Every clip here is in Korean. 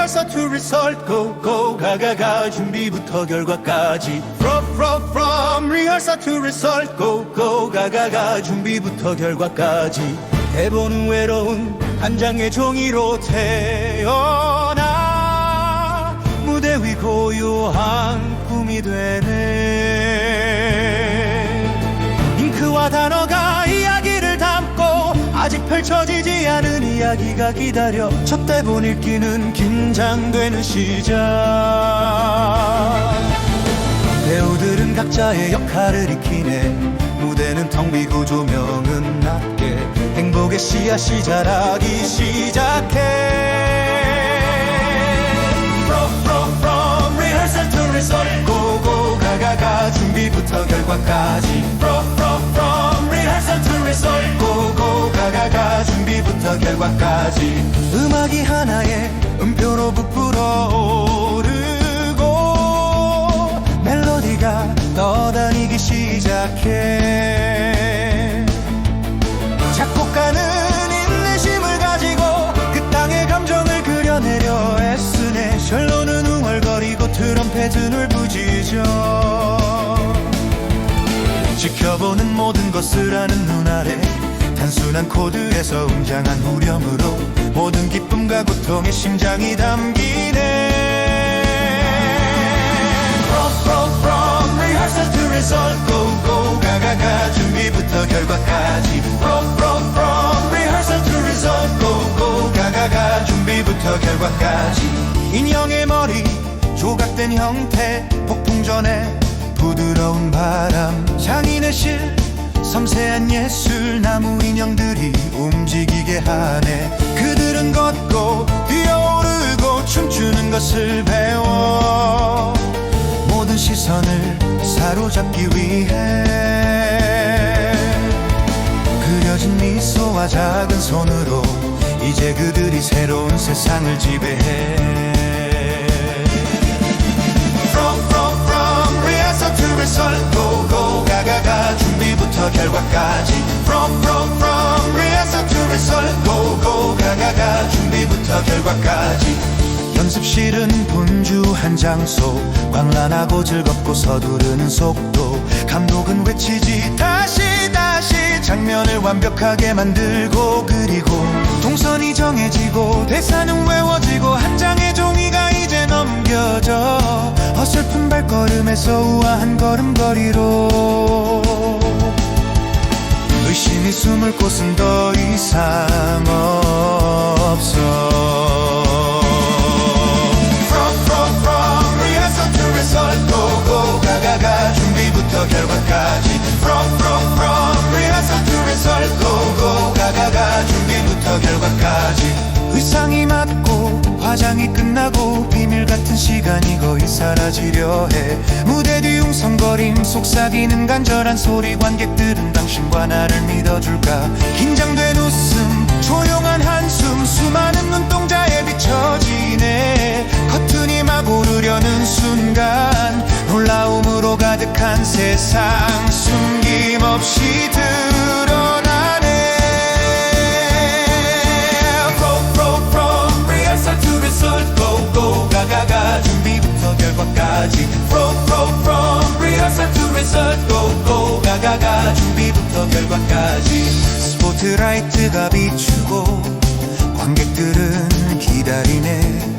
rehearsal to result go go 가가가 준비부터 결과까지 from rehearsal to result go go 가가가 준비부터 결과까지 대본은 외로운 한 장의 종이로 태어나 무대 위 고요한 꿈이 되네 잉크와 단어가 이야기를 담고 아직 펼쳐지지 않은 이야기가 기다려 첫 대본 읽기는 긴장되는 시작 배우들은 각자의 역할을 익히네 무대는 텅 비고 조명은 낮게 행복의 씨앗이 자라기 시작해 From rehearsal to result go go 가가가 준비부터 결과까지 From rehearsal to result go go 가가가 준비부터 결과까지 음악이 하나의 음표로 부풀어 오르고 멜로디가 떠다니기 시작해 작곡가는 인내심을 가지고 그 땅의 감정을 그려내려 애쓰네 셜로는 웅얼거리고 트럼펫은 울부짖어 지켜보는 모든 것을 아는 눈 아래 단순한 코드에서 웅장한 후렴으로 모든 기쁨과 고통의 심장이 담기네 From rehearsal to result go go 가가가 준비부터 결과까지 From rehearsal to result go go 가가가 준비부터 결과까지 인형의 머리 조각된 형태 폭풍 전에 부드러운 바람 장인의 실 섬세한 예술 나무 인형들이 움직이게 하네 그들은 걷고 뛰어오르고 춤추는 것을 배워 모든 시선을 사로잡기 위해 그려진 미소와 작은 손으로 이제 그들이 새로운 세상을 지배해 From rehearsal to result go go 가가가 준비부터 결과까지 From rehearsal to result go go 가가가 준비부터 결과까지 연습실은 분주한 장소 광란하고 즐겁고 서두르는 속도 감독은 외치지 다시 장면을 완벽하게 만들고 그리고 동선이 정해지고 대사는 외워지고 한 장의 종이가 이제 넘겨져 어설픈 발걸음에서 우아한 걸음걸이로 의심이 숨을 곳은 더 이상 없어 From rehearsal to result go go 가가가 준비부터 결과까지 From rehearsal to result go go 가가가 준비부터 결과까지 의상이 맞고 화장이 끝나고 비밀 같은 시간이 거의 사라지려 해 무대 뒤 웅성거림 속삭이는 간절한 소리 관객들은 당신과 나를 믿어줄까 긴장된 웃음 조용한 한숨 수많은 눈동자에 비춰지네 커튼이 막 오르려는 순간 놀라움으로 가득한 세상 숨김없이 드러나네 From rehearsal to result go go 가가가 준비부터 결과까지 From rehearsal to result go go 가가가 준비부터 결과까지 스포트라이트가 비추고 관객들은 기다리네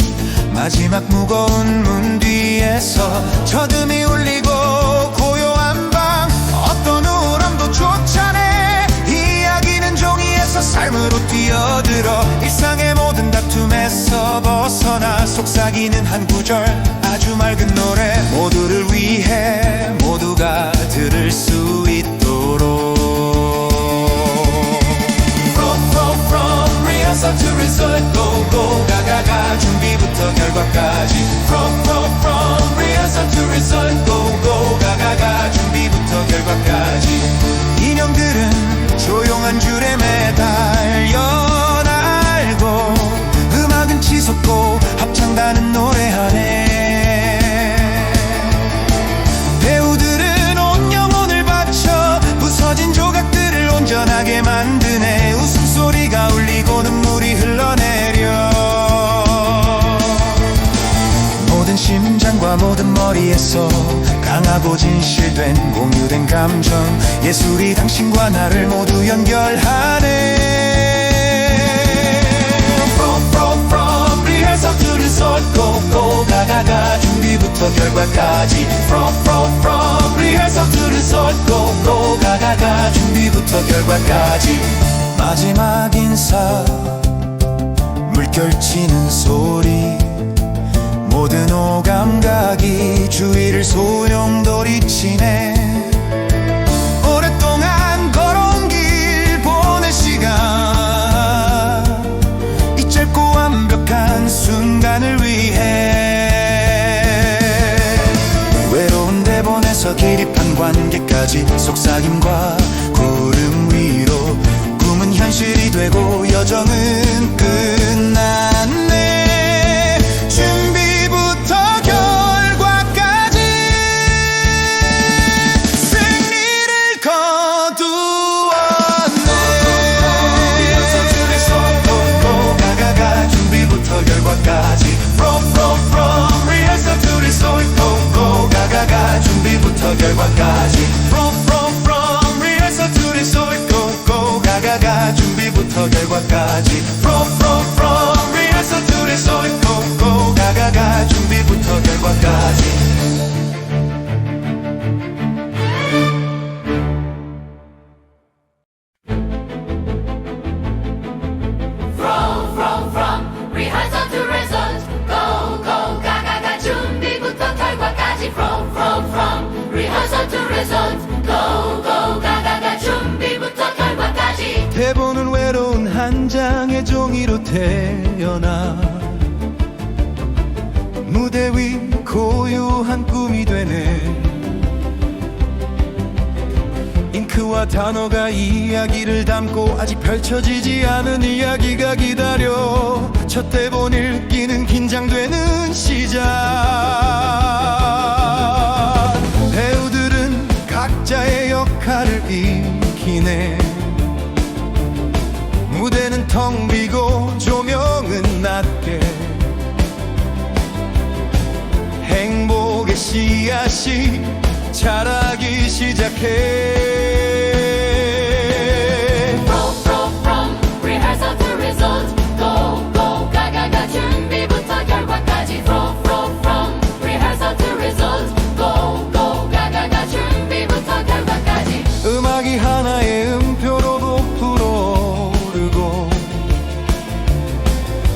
마지막 무거운 문 뒤에서 저듬이 울리고 고요한 방 어떤 우울함도 쫓아내 이야기는 종이에서 삶으로 뛰어들어 일상의 모든 다툼에서 벗어나 속삭이는 한 구절 아주 맑은 노래 모두를 위해 모두가 들을 수 있도록 From rehearsal to result go go 가가가 준비부터 결과까지 From rehearsal to result go go 가가가 준비부터 결과까지 인형들은 조용한 줄에 매달려 날고 음악은 치솟고 합창단은 노래하네 배우들은 온 영혼을 바쳐 부서진 조각들을 온전하게 만드네 웃음소리가 울리고 눈물이 흘러내려 속에서 강하고 진실된 공유된 감정, 예술이 당신과 나를 모두 연결하네. From rehearsal to result, go go 가가가 준비부터 결과까지. From rehearsal to result, go go 가가가 준비부터 결과까지. 마지막 인사, 물결치는 소리, 모든 오감각이 주위를 소용돌이치네. 오랫동안 걸어온 길, 보낸 시간, 이 짧고 완벽한 순간을 위해 외로운 대본에서 기립한 관계까지, 속삭임과 구름 위로 꿈은 현실이 되고 여정은 끝났네. 준비부터 결과까지 승리를 거두었네. 가가가 준비부터 결과까지. From rehearsal to result, go go 가가가 준비부터 결과까지. From rehearsal to result, go go 가가가 준비부터 결과까지. From rehearsal to result, go go 가가가 준비부터 결과까지. From rehearsal to result, go go 가가가 준비부터 결과까지. From rehearsal to result, go go 가가가 준비부터 결과까지. 대본은 외로운 한 장의 종이로 태어나 무대 위 고요한 꿈이 되네. 잉크와 단어가 이야기를 담고 아직 펼쳐지지 않은 이야기가 기다려. 첫 대본 읽기는 긴장되는 시작. 배우들은 각자의 역할을 익히네. 무대는 텅 비고 조명은 낮게. 행복의 씨앗이 자라기 시작해. From rehearsal to result, go go 가가가 준비부터 결과까지. From rehearsal to result, go go 가가가 준비부터 결과까지. 음악이 하나의 음표로 불어오르고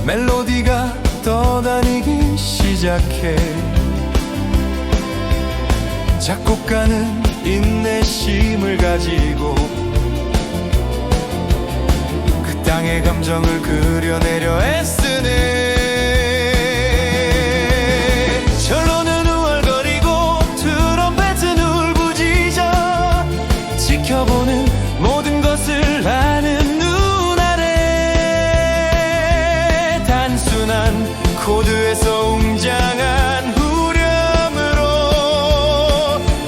멜로디가 떠다니기 시작해. 작곡가는 인내심을 가지고 그 땅의 감정을 그려내려 애쓰네. 절로는 우월거리고 트럼펫은 울부짖어 지켜보는 모든 것을 아는 눈 아래. 단순한 코드에서 웅장한 후렴으로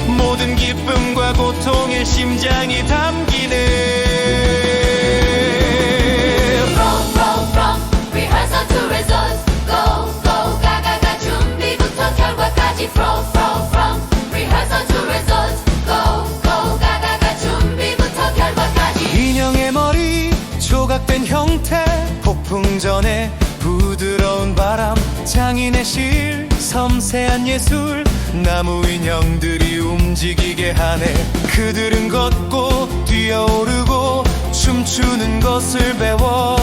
모든 기쁨과 고통의 심장이 담기네. From rehearsal to result, go go 가가가 준비부터 결과까지. From rehearsal to result, go go 가가가 준비부터 결과까지. 인형의 머리, 조각된 형태, 폭풍 전에 부드러운 바람, 장인의 실, 섬세한 예술, 나무 인형들이 움직이게 하네. 그들은 걷고 뛰어오르고 춤추는 것을 배워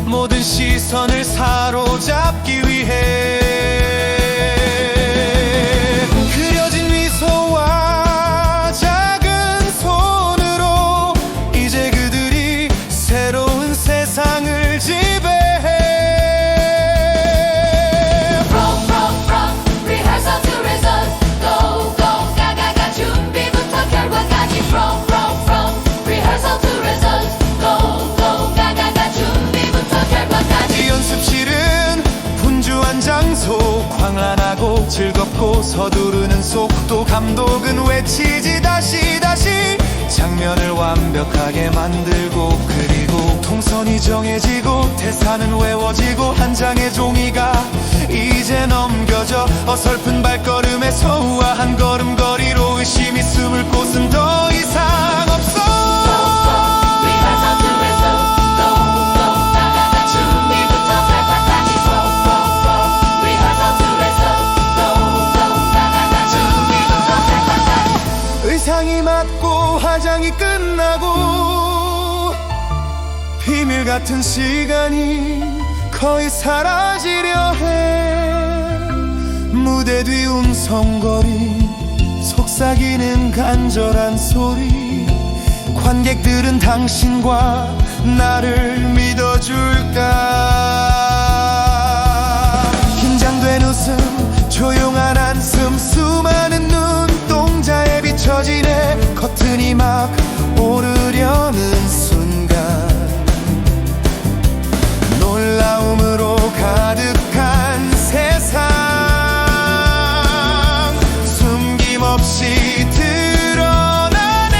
모든 시선을 사로잡기 위해. 그려진 미소와 작은 손으로 이제 그들이 새로운 세상을 지배해. From rehearsal to result, go go 가가가 준비부터 결과까지. From rehearsal to result, go go 가가가 준비부터 결과까지. 이 연습실은 분주한 장소, 광란하고 즐겁고 서두르는 속도. 감독은 외치지 다시 다시 장면을 완벽하게 만들고, 그리고 통선이 정해지고 대사는 외워지고 한 장의 종이가 이제 넘겨져 어설픈 발걸음에 소우와 한 걸음거리로 의심이 숨을 곳은 더 이상 없어. Rehearsal to result. Go, go, 가가가 준비부터 결과까지. Rehearsal to result. Go, go, 가가가 준비부터 결과까지. 의상이 맞고 화장이 끝나고 비밀 같은 시간이 거의 사라지려 해. 무대 뒤 웅성거림 속삭이는 간절한 소리. 관객들은 당신과 나를 믿어줄까. 긴장된 웃음 조용한 한숨 수많은 눈동자에 비춰지네. 커튼이 막 오르려는 순간 놀라움으로 가득한 세상 숨김없이 드러나네.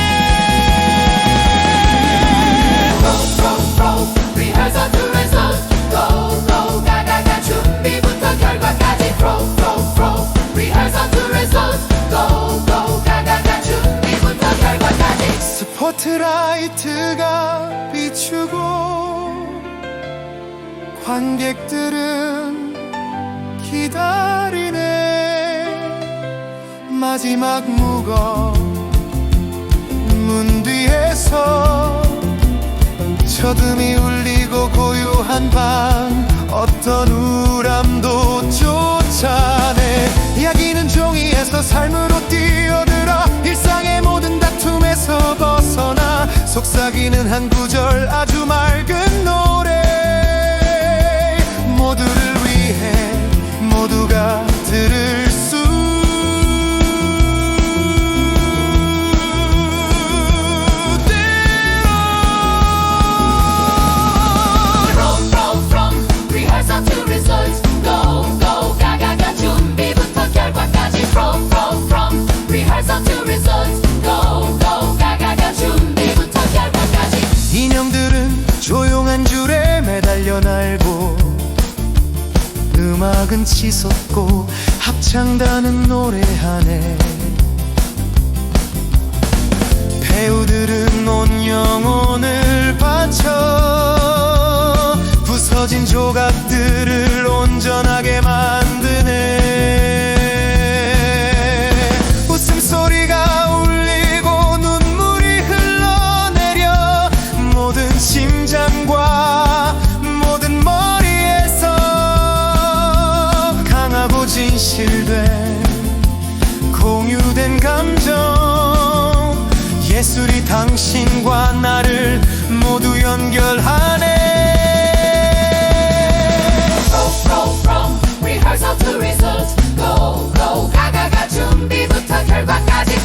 Rehearsal to result. Go, go, 가가가 준비부터 결과까지. Rehearsal to result. Go, go, 가가가 준비부터 결과까지. 스포트라이트가 비추고 관객들은 기다리네. 마지막 무거 문 뒤에서 저듬이 울리고 고요한 밤 어떤 우람도 쫓아내. 이야기는 종이에서 삶으로 뛰어들어 일상의 모든 다툼에서 벗어나 속삭이는 한 구절 아주 맑은 노래. 모두를 위해 모두가 들을 수 Rehearsal to result. Go, go, 가가가 준비부터 결과까지. Rehearsal to result. Go, go, 가가가 준비부터 결과까지. 인형들은 조용한 줄에 매달려 날고 음악은 치솟고 합창단은 노래하네. 배우들은 온 영혼을 바쳐 부서진 조각들을 온전하게 만드네. 웃음소리가 울리고 눈물이 흘러내려 모든 심장과 모든 머리에서 강하고 진실된 공유된 감정. 예술이 당신과 나를 모두 연결하네. Rehearsal to result. Go, go, 가가가 준비부터 결과까지.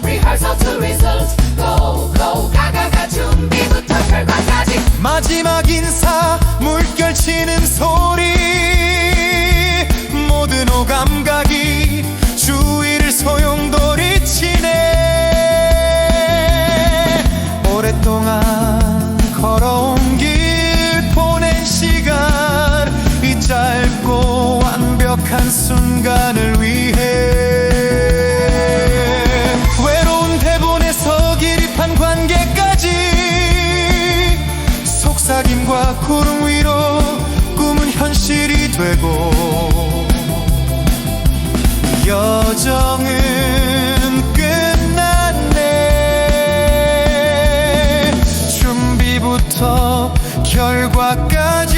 Rehearsal to result. Go, go, 가가가 준비부터 결과까지. 마지막 인사 물결치는 소리 모든 오감각이 주위를 소용돌이치네. 오랫동안 걸어온 길 보낸 시간 이 짧고 완벽한 순간을 위해 외로운 대본에서 기립한 관계까지 속삭임과 구름 위로 꿈은 현실이 되고 여정은 끝났네. 준비부터 결과까지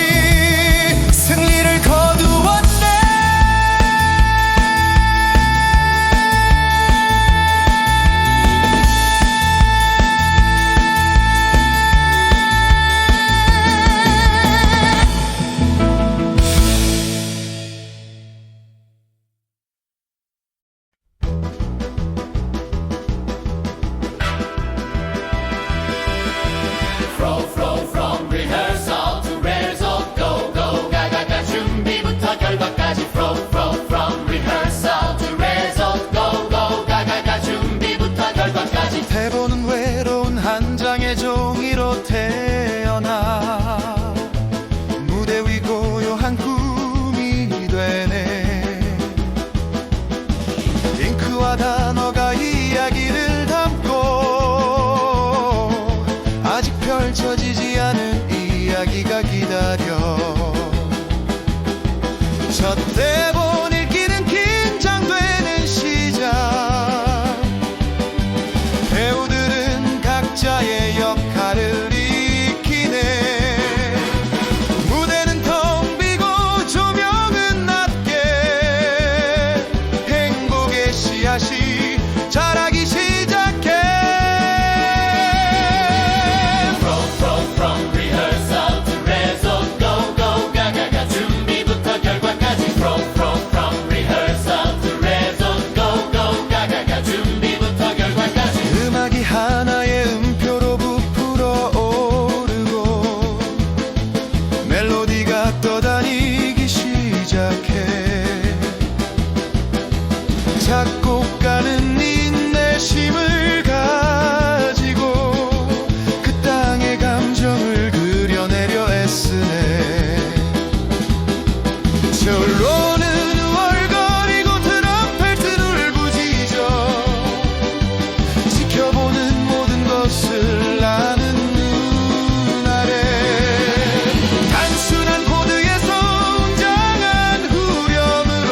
승리를 거두었네. From rehearsal to 첫 대본 읽기는 긴장되는 시작. 배우들은 각자의 역할을 익히네. 무대는 텅 비고 조명은 낮게. 행복의 씨앗이 자라기 시작해. From rehearsal to result, go go 가가 가 준비부터 결과까지. From rehearsal to result, go go 가가 가 준비부터 결과까지. 음악이 하나의 음표로 부풀어 오르고 멜로디가 떠다니기 시작해. 작곡가는 인내심을 가지고 그 땅의 감정을 그려내려 애쓰네. 절로는 월거리고 트럼펫을 울부짖어 지켜보는 모든 것을 아는 눈 아래. 단순한 코드에서 웅장한 후렴으로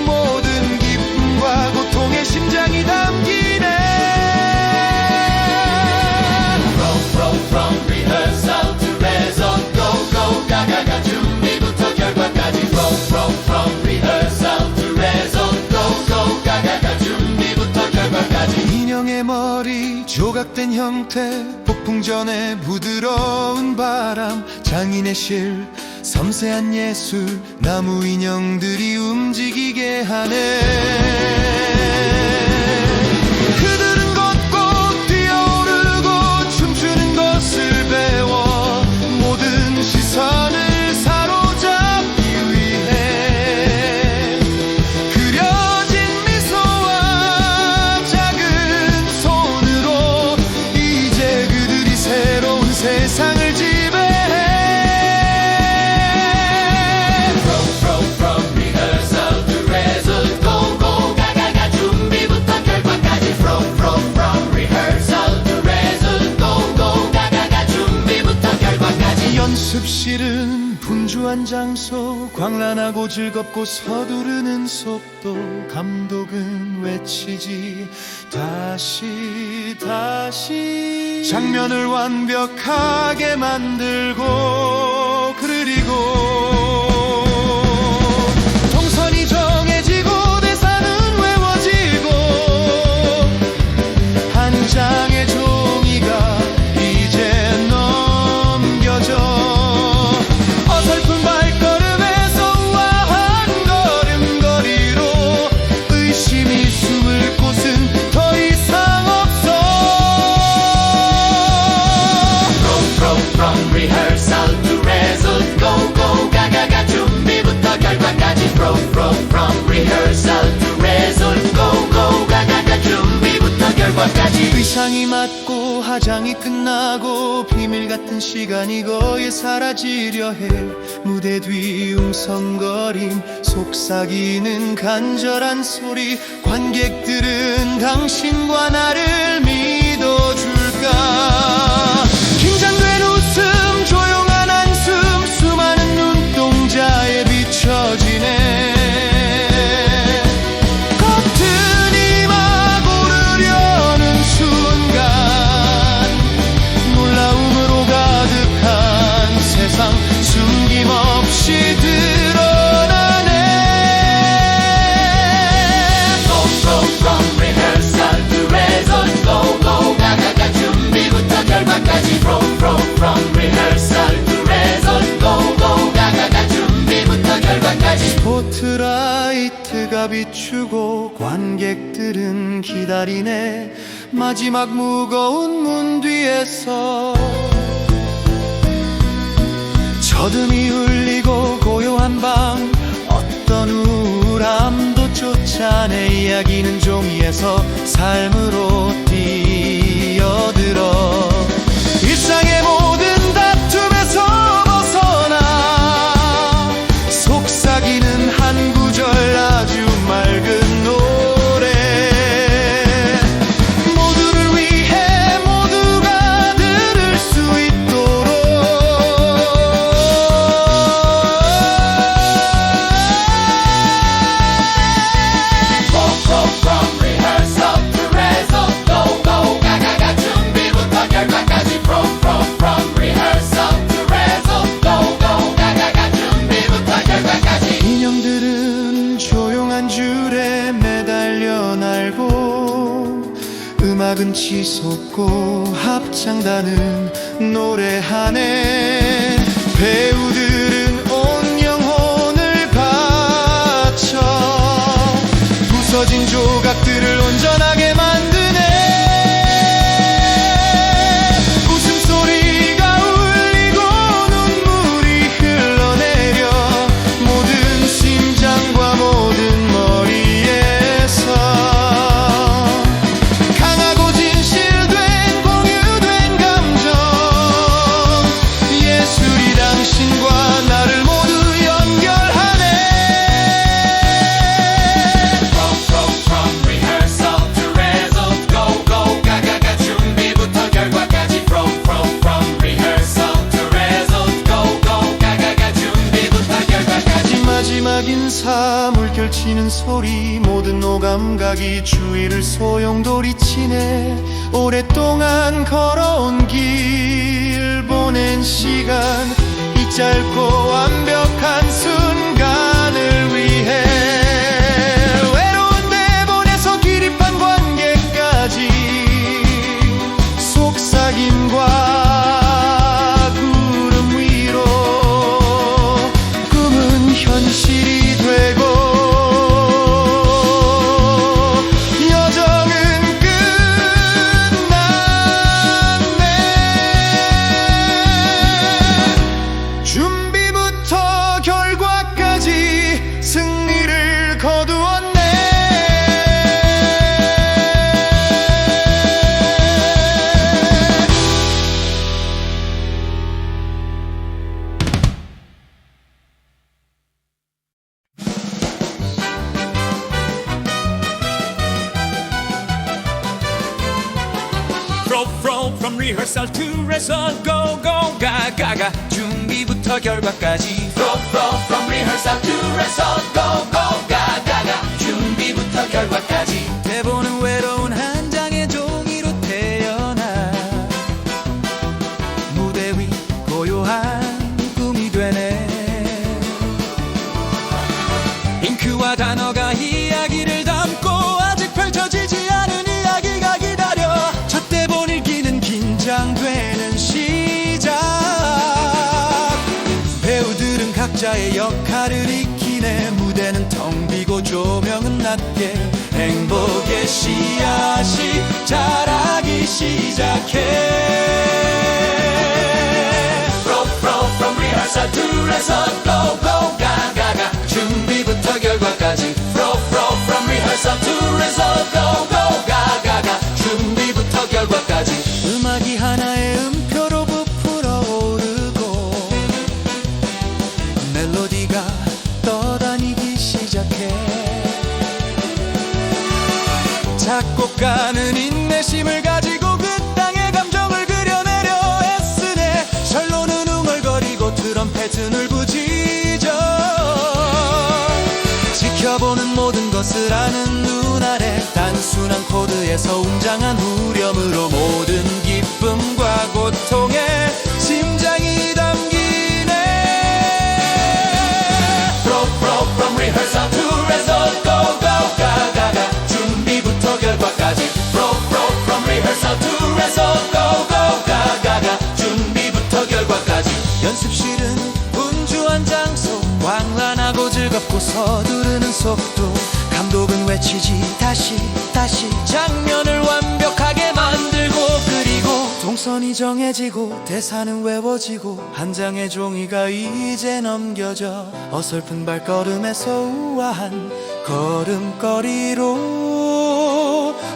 모든 기쁨과 고통의 심장이 담기네. From rehearsal to result, go go 가가 가 준비부터 결과까지. From rehearsal to result, go go 가가 가 준비부터 결과까지. 인형의 머리 조각된 형태, 폭풍 전에 부드러운 바람, 장인의 실 섬세한 예술, 나무 인형들이 움직이게 하네. 그들은 걷고 뛰어오르고 춤추는 것을 배워 모든 시선을 사로잡기 위해 그려진 미소와 작은 손으로 이제 그들이 새로운 세상을 지배해. From rehearsal to result, go go 가가 가 준비부터 결과까지. From rehearsal to result, go go 가가 가 준비부터 결과까지. 연습실은 분주한 장소, 광란하고 즐겁고 서두르는 속도. 감독은 외치지 다시 다시. 장면을 완벽하게 만들고 그리고 동선이 정해지고 대사는 외워지고 한 장의 종이가 이제 넘겨져. 어설픈 발걸음에서 우아한 걸음걸이로 의심이 숨을 곳은 더 이상 없어. From rehearsal to result, go go 가가 가 준비부터 결과까지. From rehearsal to result, go go 가가 가 준비부터 결과까지. 의상이 맞고 화장이 끝나고 비밀 같은 시간이 거의 사라지려 해. 무대 뒤 웅성거림, 속삭이는 간절한 소리. 관객들은 당신과 나를 믿어줄까. 긴장된 웃음, 조용한 한숨, 수많은 눈동자에 비춰지네. 커튼이 막 오르려는 순간 놀라움으로 가득한 세상 숨김없이 드러나네. From rehearsal to result, go go 가가 가 준비부터 결과까지. From rehearsal to result, go go 가가 가 준비부터 결과까지. 스포트라이트가 비추고 관객들은 기다리네. 마지막 무거운 문 뒤에서 저듬이 울리고 고요한 밤, 어떤 우울함도 쫓아내. 이야기는 종이에서 삶으로 뛰어들어 일상의 모든 다툼에서 벗어나 속삭이는 한 구절 아주 맑은 노래. 모두를 위해 모두가 들을 수 있도록 음악은 치솟고 합창단은 노래하네. 배우들은 온 영혼을 바쳐 부서진 조각들을 온전하게 만드네. 웃음소리가 울리고 눈물이 흘러내려 모든 심장과 모든 머리에서 강하고 진실된 공유된 감정, 예술이 당신과 나를 모두 연결하네. From rehearsal to result, go go 가가가 준비부터 결과까지. From rehearsal to result, go go 가가가 준비부터 결과까지. 마지막 인사 물결치는 소리 모든 오감각이 주위를 소용돌이치네. 오랫동안 걸어온 길 보낸 시간 이 짧고 완벽한 순간을 위해 외로운 대본에서 기립한 관계까지 속삭임과 구름 위로 꿈은 현실이 되고 여정은 끝났네. 준비부터 결과까지 승리를 거두었네. From rehearsal to result, go go 가가가 준비부터 결과까지. From rehearsal to result, go go 가가가 준비부터 결과까지. 대본은 외로운 한 장의 종이로 태어나 무대 위 고요한 꿈이 되네. 잉크와 단어가 이야기를 담고 아직 펼쳐지지 않은 이야기가 기다려 첫 대본 읽기는 긴장되는 시작. 배우들은 각자의 역할을 익히네. 무대는 텅 비고 조명은 낮게 행복의 씨앗이 자라기 시작해. From rehearsal to result, go go 가가가 준비부터 결과까지. From rehearsal to result, go go 가가가 준비부터 결과까지. 음악이 하나의 음표로 부풀어 오르고 멜로디가 떠다니기 시작해. 작곡가는 인내심을 가지고 그 땅의 감정을 그려내려 애쓰네. 셜로는 웅얼거리고 트럼펫은 울부짖어 지켜보는 모든 것을 아는 눈 아래 단순한 코드에서 웅장한 후렴으로 모든 기쁨과 고통에 심장이 담기네. From rehearsal to result, go go 가가가 준비부터 결과까지. From rehearsal to result, go go 가가가 준비부터 결과까지. 연습실은 분주한 장소 광란하고 즐겁고 서두르는 속도. 감독은 외치지 다시 장면을 완벽하게 만들고 그리고 동선이 정해지고 대사는 외워지고 한 장의 종이가 이제 넘겨져 어설픈 발걸음에서 우아한 걸음걸이로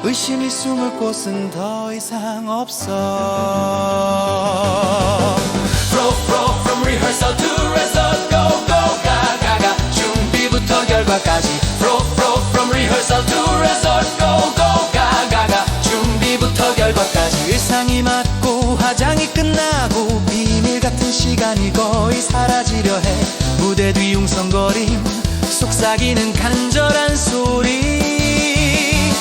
의심이 숨을 곳은 더 이상 없어. From rehearsal to result, go go 가가가 준비부터 결과까지. From rehearsal to result, go go 가가가 준비부터 결과까지. 일상이 맞고 화장이 끝나고 비밀 같은 시간이 거의 사라지려 해. 무대 뒤 웅성거림 속삭이는 간절한 소리.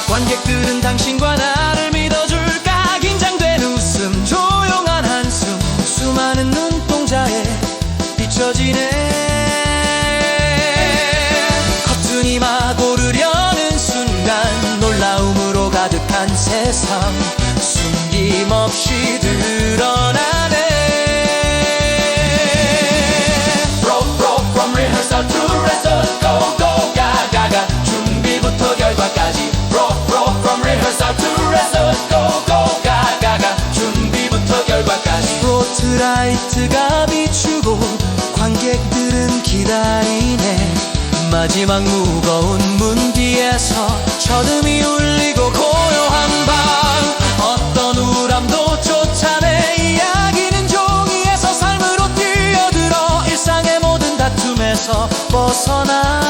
관객들은 당신과 나를 믿어줄까. 긴장된 웃음 조용한 한숨 수많은 눈동자에 비춰지네. 커튼이 막 오르려는 순간 놀라움으로 가득한 새 세상 숨김없이 드러나네. From rehearsal to result, go go 가가 가 준비부터 결과까지. From rehearsal to result, go go 가가 가 준비부터 결과까지. 스포트라이트가 비추고 관객들은 기다리네. 마지막 무거운 문 뒤에서 첫음이 울리고 고요한 밤, 어떤 우람도 쫓아내. 이야기는 종이에서 삶으로 뛰어들어 일상의 모든 다툼에서 벗어나.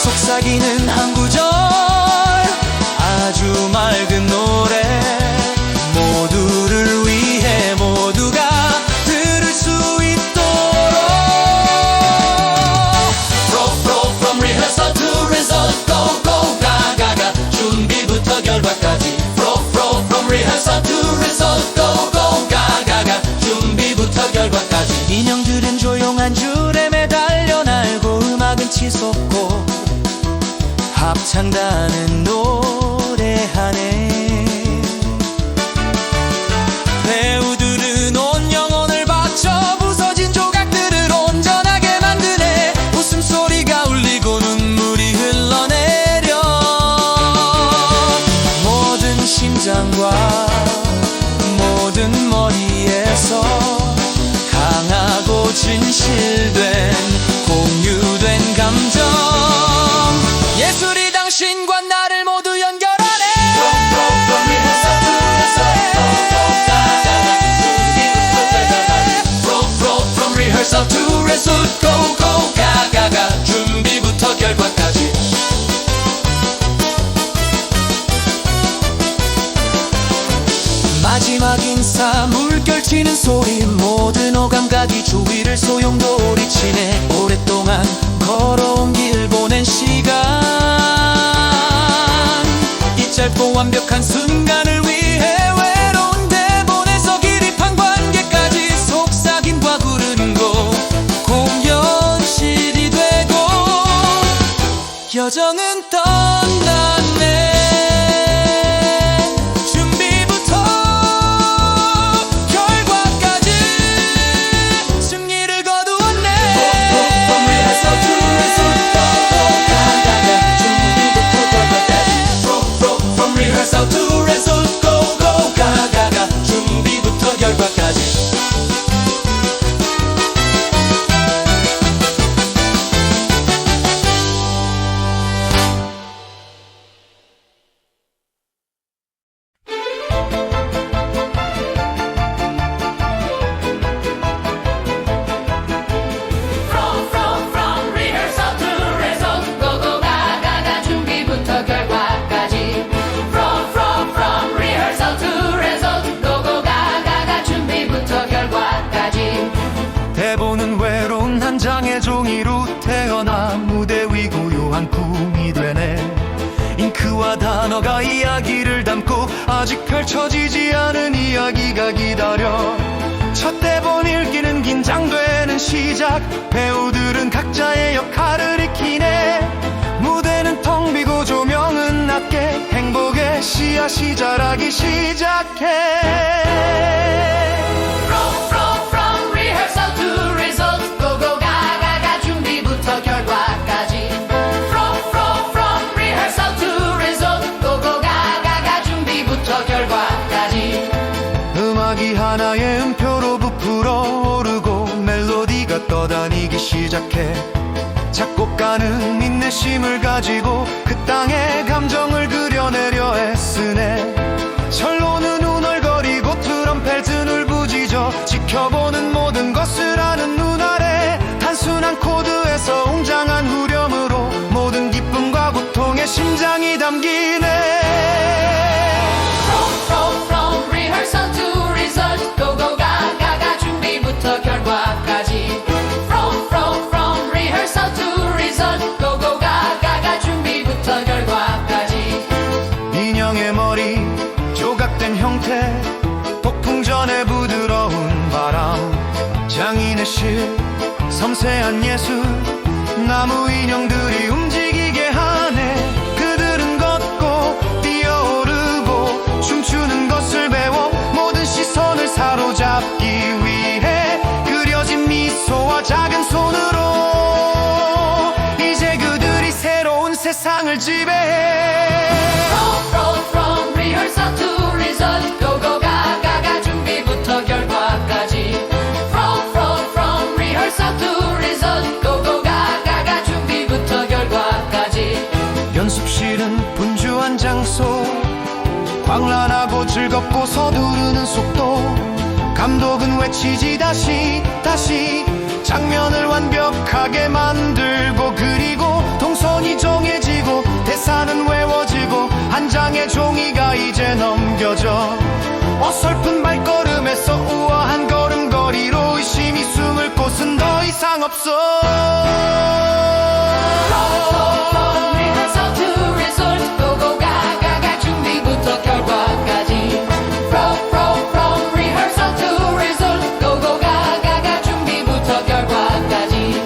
속삭이는 한 구절, 아주 맑은 노래, 모두를 위해 모두가 들을 수 있도록. From rehearsal to result, go go 가가 가 준비부터 결과까지. From rehearsal to result, go go 가가 가 준비부터 결과까지. 인형들은 조용한 줄에 매달려 날고 음악은 치솟고 합창단은 노래하네. 배우들은 온 영혼을 바쳐 부서진 조각들을 온전하게 만드네. 웃음소리가 울리고 눈물이 흘러내려. 모든 심장과 모든 머리에서 강하고 진실된 공유된 감정, 예술이 당신과 나를 모두 연결하네. From rehearsal to result, go go 가가 가 준비부터 결과까지. 마지막 인사, 물결치는 소리, 모든 오감각이 주위를 소용돌이치네. 오랫동안 걸어온 길 보낸 시간, 이 짧고 완벽한 순간을 위해 외로운 대본에서 기립한 관객까지 속삭임과 구르는 곡 공연실이 되고 여정은 떠났네. Rehearsal to result, go go 가가 가 준비부터 결과까지. From rehearsal to result, go go 가가 가 준비부터 결과까지. From rehearsal to result, go go 가가 가 준비부터 결과까지. 대본은 외로운 한 장의 종이로 태어나 무대 위 고요한 꿈이 되네. 잉크와 단어가 이야기를 담고 아직 펼쳐지지 않은 이야기가 기다려. 첫 대본 읽기는 긴장되는 시작, 배우들은 각자의 역할을 익히네. 무대는 텅 비고 조명은 낮게, 행복의 씨앗이 자라기 시작해. From rehearsal to result, go go 가가 가 준비부터 결과까지. From rehearsal to result, go go 가가 가 준비부터 결과까지. 음악이 하나의 음표로 부풀어 오르고 멜로디가 떠다니기 시작해. 작곡가는 인내심을 가지고 그 땅의 감정을 그려내려 애쓰네. 첼로는 우널거리고 트럼펫은 울부짖어 지켜보는 모든 것을 아는 눈 아래. 단순한 코드에서 웅장한 후렴으로 모든 기쁨과 고통의 심장이 담기네. From rehearsal to result, go go 가가 가 준비부터 결과까지. From rehearsal to result, go go 가가 가 준비부터 결과까지. 인형의 머리, 조각된 형태, 폭풍전의 부드러운 바람, 장인의 실, 섬세한 예술, 나무 인형들이 움직이게 하네. 그들은 걷고 손과 작은 손으로 이제 그들이 새로운 세상을 지배해. From rehearsal to result, go go 가가가 준비부터 결과까지. From rehearsal to result, go go 가가가 준비부터 결과까지. 연습실은 분주한 장소, 광란하고 즐겁고 서두르는 속도. 감독은 외치지 다시 장면을 완벽하게 만들고, 그리고 동선이 정해지고 대사는 외워지고 한 장의 종이가 이제 넘겨져. 어설픈 발걸음에서 우아한 걸음걸이로 의심이 숨을 곳은 더 이상 없어. From rehearsal to result, go go 가가가 준비부터 결과까지. From rehearsal to result, go go 가가가 준비부터 결과까지.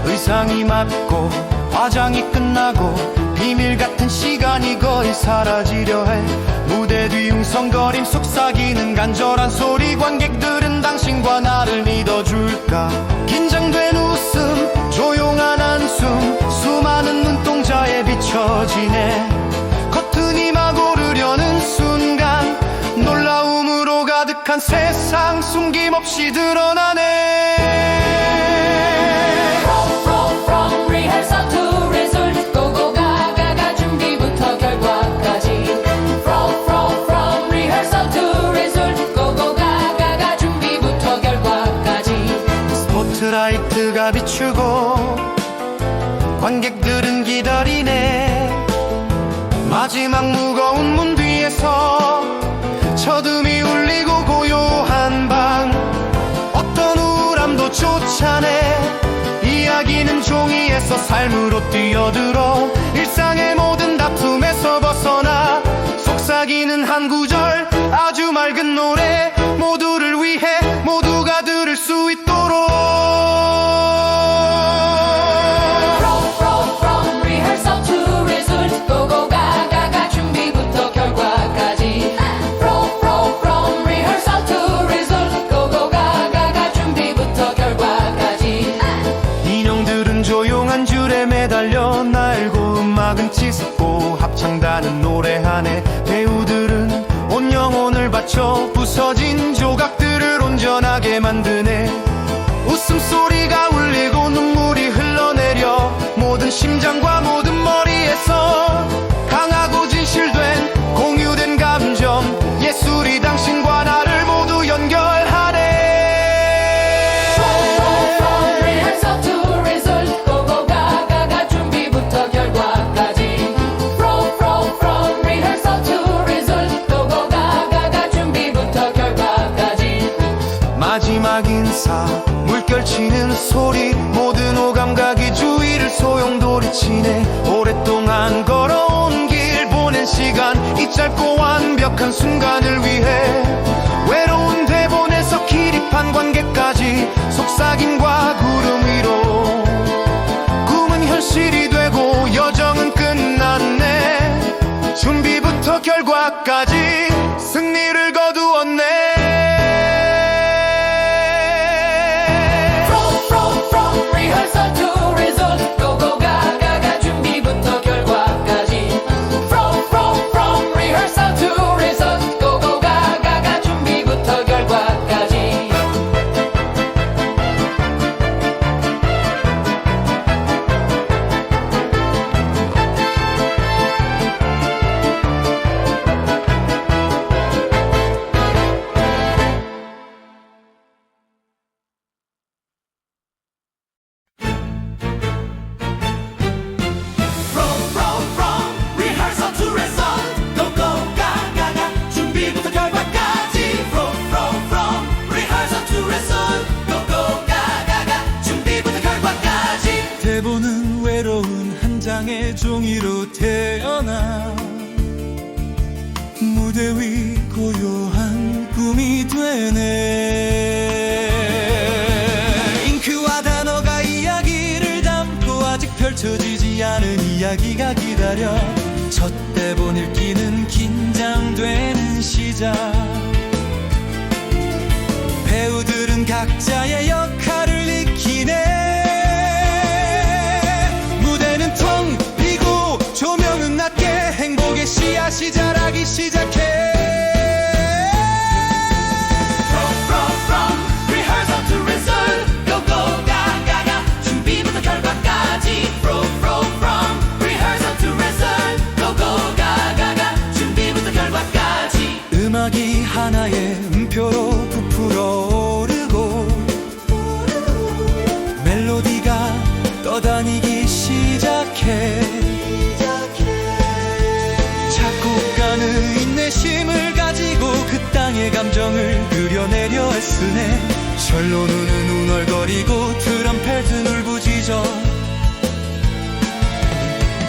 의상이 맞고 화장이 끝나고 비밀 같은 시간이 거의 사라지려 해. 무대 뒤 웅성거림 속삭이는 간절한 소리. 관객들은 당신과 나를 믿어줄까. 긴장된 웃음, 조용한 한숨, 수많은 눈동자에 비춰지네. 커튼이 막 오르려는 순간 놀라움으로 가득한 세상 숨김없이 드러나네. From rehearsal to result, go go 가가가 준비부터 결과까지. From rehearsal to result, go go 가가가 준비부터 결과까지. 스포트라이트가 비추고 관객들은 기다리네. 마지막 무거운 문 뒤에서 저둠이 울리고 고요한 방, 어떤 우울함도 쫓아내. 이야기는 종이에서 삶으로 뛰어들어 일상의 모든 다툼에서 벗어나 속삭이는 한 구절, 아주 맑은 노래. 모두를 위해 모두가 들을 수 있도록. From rehearsal to result, go go 가가가 준비부터 결과까지. From rehearsal to result, go go 가가가 준비부터 결과까지. 인형들은 조용한 줄에 매달려 날고, 음악은 치솟고 합창단은 노래하네. 배우들은 온 영혼을 바쳐 부서진 조각들을 온전하게 만드네. 웃음소리가 울리고 눈물이 흘러내려 모든 심장과 모든 머리에서 강하고 진실된 공유된 감정. 예술이 당신과 나를 모두 연결하네. From rehearsal to result, go go 가가가 준비부터 결과까지. From rehearsal to result, go go 가가가 준비부터 결과까지. 마지막 인사, 물결치는 소리, 모든 오감각이 주위를 소용돌이치네. 오랫동안 걸어온 길, 보낸 시간, 이 짧고 완벽한 순간을 위해 외로운 대본에서 기립한 관객까지 속삭임과 구름 위로 꿈은 현실이 되고 여정은 끝났네. 준비부터 결과까지 승리를 거두었네. From rehearsal to result, go go 가가가 준비부터 결과까지. From rehearsal to result, go go 가가가 준비부터 결과까지. From rehearsal to result, go go 가가가 준비부터 결과까지. From rehearsal to result, go go 가가가 준비부터 결과까지. 대본은 외로운 한 장의 종이로 태어나 무대 위 고요한 꿈이 되네. 잉크와 단어가 이야기를 담고 아직 펼쳐지지 않은 이야기가 기다려. 첫 대본 읽기는 긴장되는 시작. 배우들은 각자의 역할을 익히네. 힘을 쓰네. 절로 눈은 웅얼거리고 트럼펫은 울부짖어.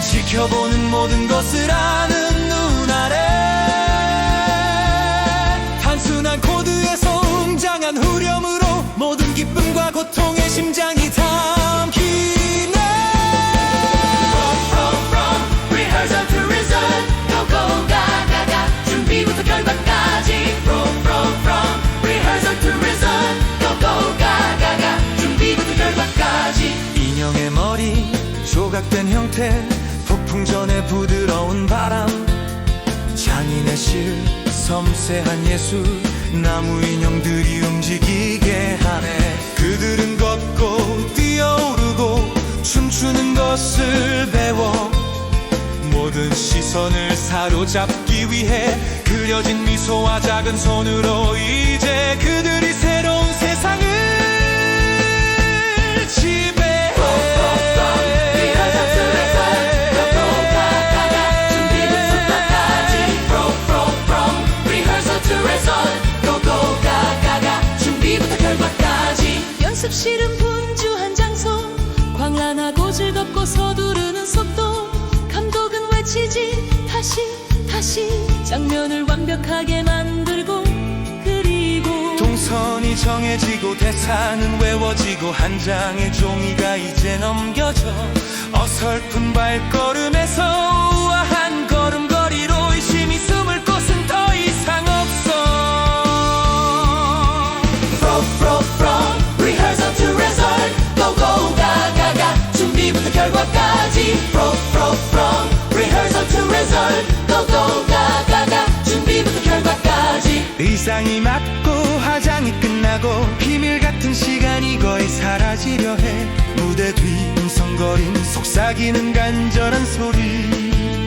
지켜보는 모든 것을 아는 눈 아래 단순한 코드에서 웅장한 후렴으로 모든 기쁨과 고통의 심장이 담기네. From rehearsal to result go go 가가가 준비부터 결과까지 From rehearsal to result go go 가가가 준비부터 결과까지. 인형의 머리 조각된 형태 폭풍 전에 부드러운 바람 장인의 실 섬세한 예술 나무 인형들이 움직이게 하네. 그들은 걷고 뛰어오르고 춤추는 것을 배워 모든 시선을 사로잡기 위해 그려진 미소와 작은 손으로 이제 그들이 새로운 세상을 지배해. 연습실은 분주한 장소 광란하고 즐겁고 서두르는 속도 감독은 외치지 다시 장면을 완벽하게 만들고 그리고 동선이 정해지고 대사는 외워지고 한 장의 종이가 이제 넘겨져 어설픈 발걸음에서 우아한 걸음걸이로 의심이 숨을 곳은 더 이상 없어. From rehearsal to result go go 가가가 준비부터 결과까지 From rehearsal to result go go 가가가 준비부터 결과까지. 의상이 맞고 화장이 끝나고 비밀 같은 시간이 거의 사라지려 해. 무대 뒤 음성거림 속삭이는 간절한 소리.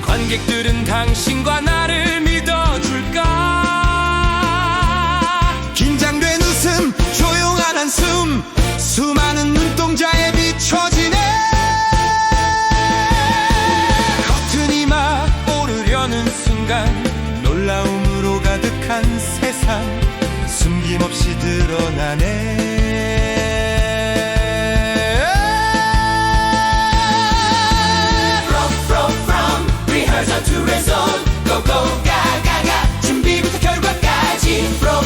관객들은 당신과 나를 믿어줄까. 긴장된 웃음 조용한 한숨 수많은 눈동자에 비춰지네. 커튼이 막 오르려는 순간 놀라움으로 가득한 세상 숨김없이 드러나네. From rehearsal to result go go 가가가 준비부터 결과까지 From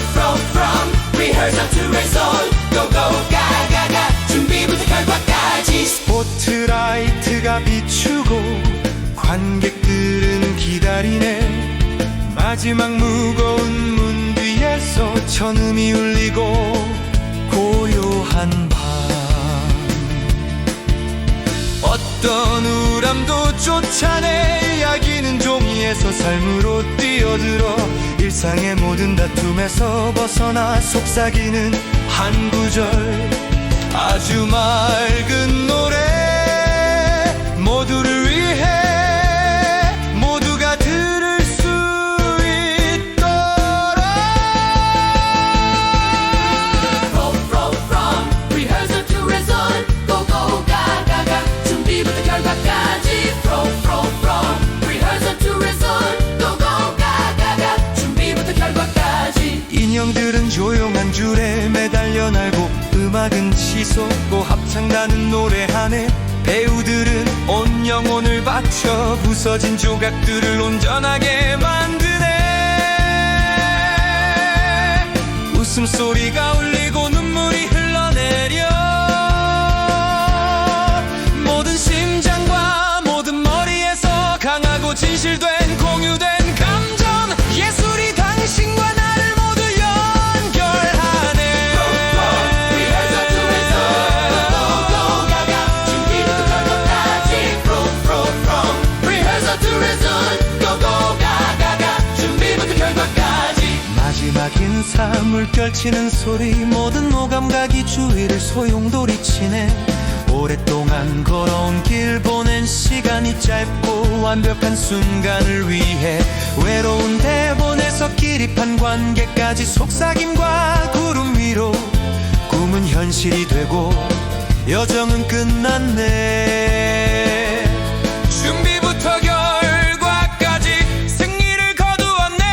rehearsal to result go go 가가가 준비부터 결과까지. 스포트라이트가 비추고 관객들은 기다리네. 마지막 무거운 문 뒤에서 천음이 울리고 고요한 밤 어떤 우람도 쫓아내. 이야기는 종이에서 삶으로 뛰어들어 일상의 모든 다툼에서 벗어나 속삭이는 한 구절 아주 맑은 노래 모두를 위해 모두가 들을 수 있도록. From rehearsal to result go go 가가가 준비부터 결과까지 From rehearsal to result go go 가가가 준비부터 결과까지. 인형들은 조용한 줄에 매달려 날고 음악은 치솟고 합창단은 노래하네. 배우들은 온 영혼을 바쳐 부서진 조각들을 온전하게 만드네. 웃음소리가 울리고 눈물이 흘러내려 모든 심장과 모든 머리에서 강하고 진실된 공유된 감정 예술이 당신과 나를 모두 연결하네. Rehearsal to result go go 가가 준비부터 결과까지 From rehearsal to result go go 가가가 준비부터 결과까지. 마지막 인사 물결치는 소리 모든 오감각이 주위를 소용돌이치네. 오랫동안 걸어온 길 보낸 시간이 짧고 완벽한 순간을 위해 외로운 대본에서 기립한 관계까지 속삭임과 구름 위로 꿈은 현실이 되고 여정은 끝났네. 준비부터 결과까지 승리를 거두었네.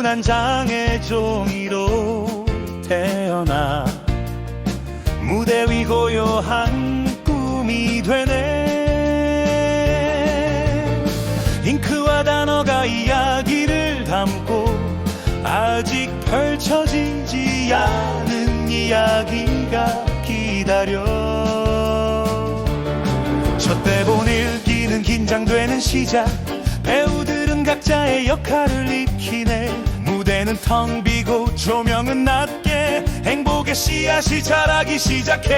단순한 장의 종이로 태어나 무대 위 고요한 꿈이 되네. 잉크와 단어가 이야기를 담고 아직 펼쳐지지 않은 이야기가 기다려. 첫 대본 읽기는 긴장되는 시작. 배우들은 각자의 역할을 익히네. 무대는 텅 비고 조명은 낮게. 행복의 씨앗이 자라기 시작해.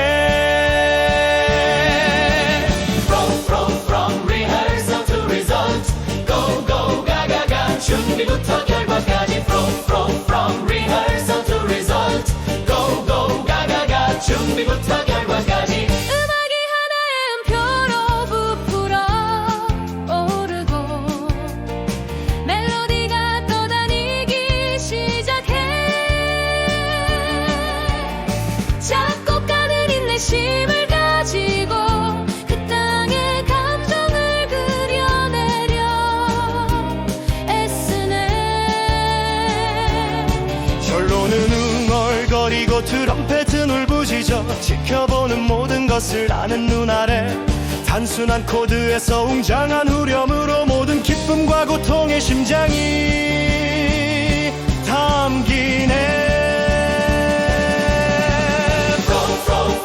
From rehearsal to result. Go go 가가 가. 준비부터 결과까지. From rehearsal to result. Go go 가가 가. 준비부터 결과까지. 음악이 하나의 음표로 부풀어 오르고 멜로디가 떠다니기 시작해. 작곡가는 인내심을 가지고 그 땅의 감정을 그려내려 애쓰네. 결론은 웅얼거리고 트럼펫은 울부짖어. 지켜보는 모든 것을 아는 눈 아래 단순한 코드에서 웅장한 후렴으로 모든 기쁨과 고통의 심장이 담기네.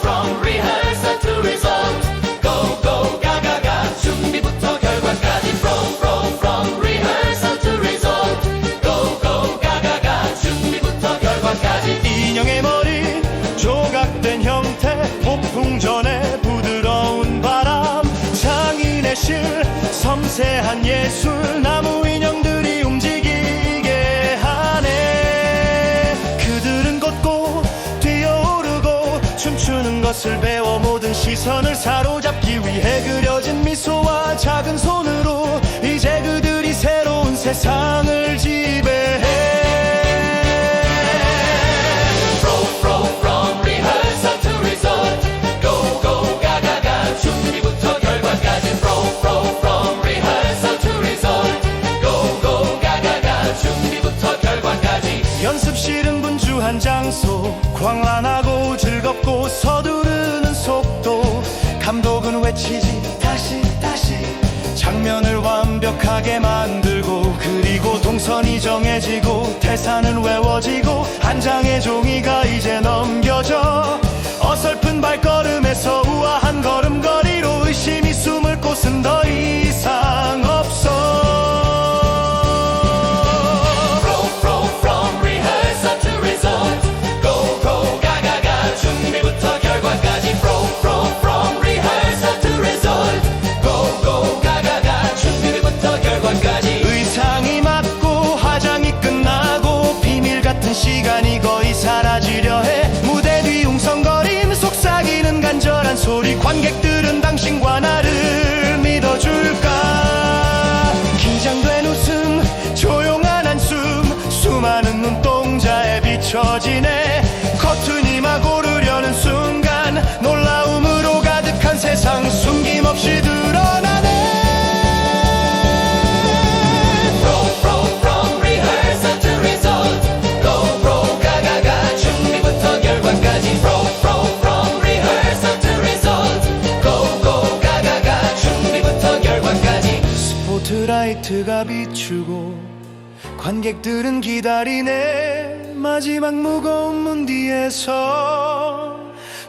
From rehearsal to result. Go go 가가 가. 준비부터 결과까지. From rehearsal to result. Go go 가가 가. 준비부터 결과까지. 인형의 머리 조각된 형태. 폭풍 전에 부드러운 바람. 장인의 실 섬세한 예술. 나무 인형들이 움직이게 하네. 그들은 걷고 뛰어오르고 춤추는 것을 배워 모든 시선을 사로잡기 위해 그려진 미소와 작은 손으로 이제 그들이 새로운 세상을 지배해. From rehearsal to result. Go go 가가 가. 준비부터 결과까지. From rehearsal to result. Go go 가가 가. 준비부터 결과까지. 연습실은 분주한 장소. 광란하고 즐겁고 서두르는 속도. 감독은 외치지 다시 다시. 장면을 완벽하게 만들고 그리고 동선이 정해지고 대사는 외워지고 한 장의 종이가 이제 넘겨져. 어설픈 발걸음에서 우아한 걸음걸이로 의심이 숨을 곳은 더 이상 없어. From rehearsal to result. Go go 가가 가. 준비부터 결과까지. From rehearsal to result. Go go 가가 가. 준비부터 결과까지. 의상이 맞고 화장이 끝나고 비밀 같은 시간이 거의 사라지려 해. 무대 뒤 웅성거림 속삭이는 간절한 소리. 관객들은 당신과 나를 믿어줄까. 긴장된 웃음 조용한 한숨. 수많은 눈동자에 비춰지네. 커튼이 막 오르려는 순간 놀라움으로 가득한 세상 숨김없이 드러나네. From rehearsal to result. Go go 가가 가. 준비부터 결과까지. From rehearsal to result. Go go 가가 가. 준비부터 결과까지. 스포트라이트가 비추고 관객들은 기다리네. 마지막 무거운 문 뒤에서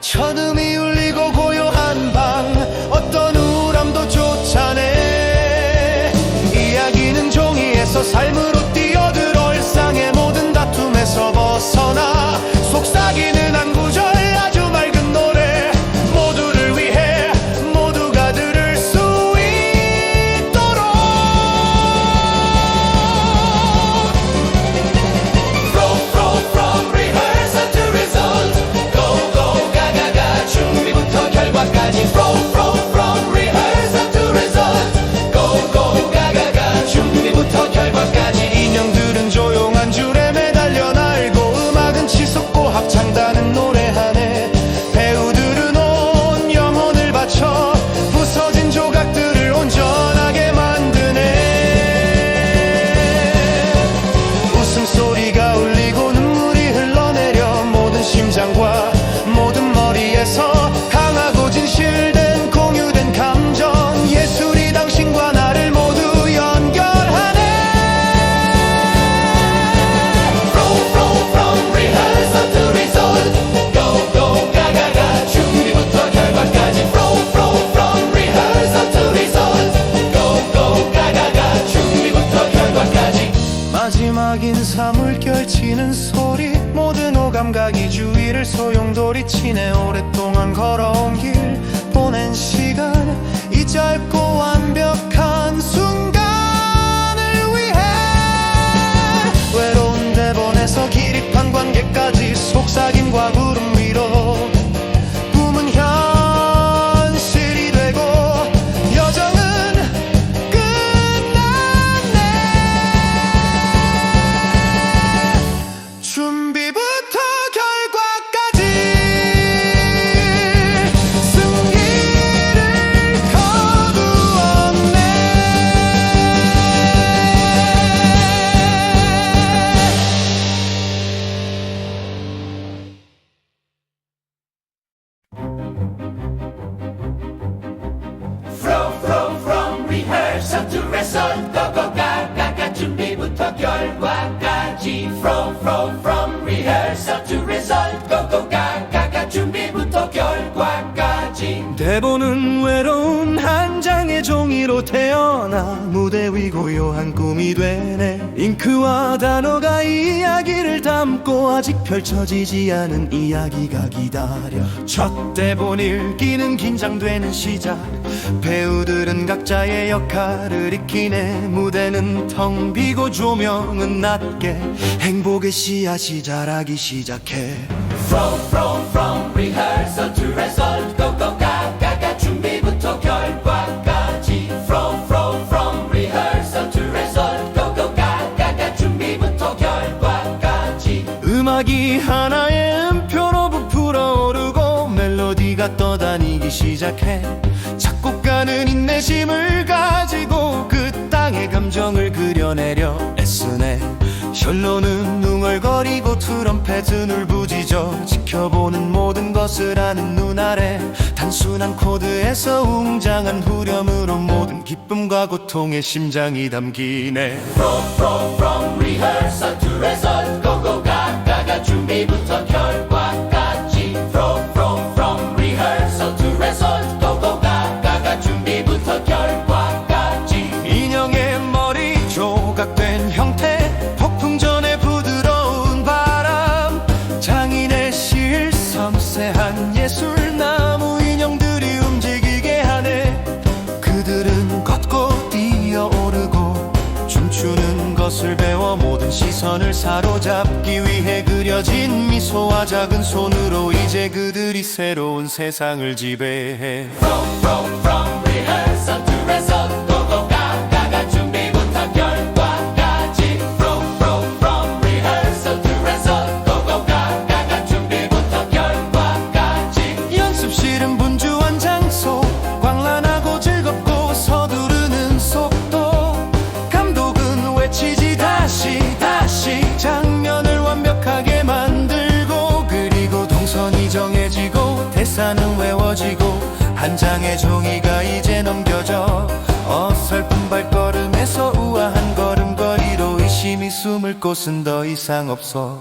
천음이 울리고 고요한 방. 어떤 우울함도 쫓아내. 이야기는 종이에서 삶으로 뛰어들어 일상의 모든 다툼에서 벗어나. 속삭이는 한 구절 아주 맑은 노래. 모두를 위해 모두가 들을 수 있도록. From rehearsal to result. Go go 가가 가. 준비부터 결과까지. From rehearsal to result. Go go 가가 가. 준비부터 결과까지. 물결치는 소리 모든 오감각이 주위를 소용돌이치네. 오랫동안 걸어온 길 보낸 시간 이 짧고 완벽한 순간을 위해 외로운 대본에서 기립한 관계까지 속삭임과 구름 위로 꿈은 현실이 되고 여정은 끝났네. 준비부터 결과까지 승리를 거두었네. From rehearsal to result go go 가가 준비부터 결과까지 From rehearsal to result go go 가가 준비부터 결과까지. 대본은 외로운 한 장의 종이로 태어나 무대 위 고요한 꿈이 되네. 잉크와 단어가 이야기를 담고 아직 펼쳐지지 않은 이야기가 기다려. 첫 대본 읽기는 긴장되는 시작. 배우들은 각자의 역할을 익히네. 무대는 텅 비고 조명은 낮게 행복의 씨앗이 자라기 시작해. From rehearsal to result go go 가가 준비부터 결과까지 From rehearsal to result go go 가가 준비부터 결과까지. 음악이 하나의 음표로 부풀어오르고 멜로디가 떠다니기 시작해. 작곡가는 인내심을 가지고 그 땅의 감정을 그려내려 애쓰네. 셜로는 웅얼거리고 트럼펫은 울부짖어 지켜보는 모든 것을 아는 눈 아래 단순한 코드에서 웅장한 후렴으로 모든 기쁨과 고통의 심장이 담기네. From rehearsal to result go go 가가 준비부터 결과까지 From rehearsal to result go go 가가 준비부터 결과까지. 인형의 머리 조각된 형태 폭풍 전에 부드러운 바람 장인의 실 섬세한 예술 나무 인형들이 움직이게 하네. 그들은 걷고 뛰어오르고 춤추는 것을 배워 모든 시선을 사로잡기 위해 그려진 미소와 작은 손으로 이제 그들이 새로운 세상을 지배해. From rehearsal to result go go 가가 준비부터 결과까지 From rehearsal to result go go 가가 준비부터 결과까지. 연습실은 분주한 장소 광란하고 즐겁고 서두르는 속도 감독은 외치지 다시 장면을 완벽하게 만들고 그리고 동선이 정해지고 대사는 외워지고 한 장의 종이가 이제 넘겨져 어설픈 발걸음에서 우아한 걸음걸이로 의심이 숨을 곳은 더 이상 없어.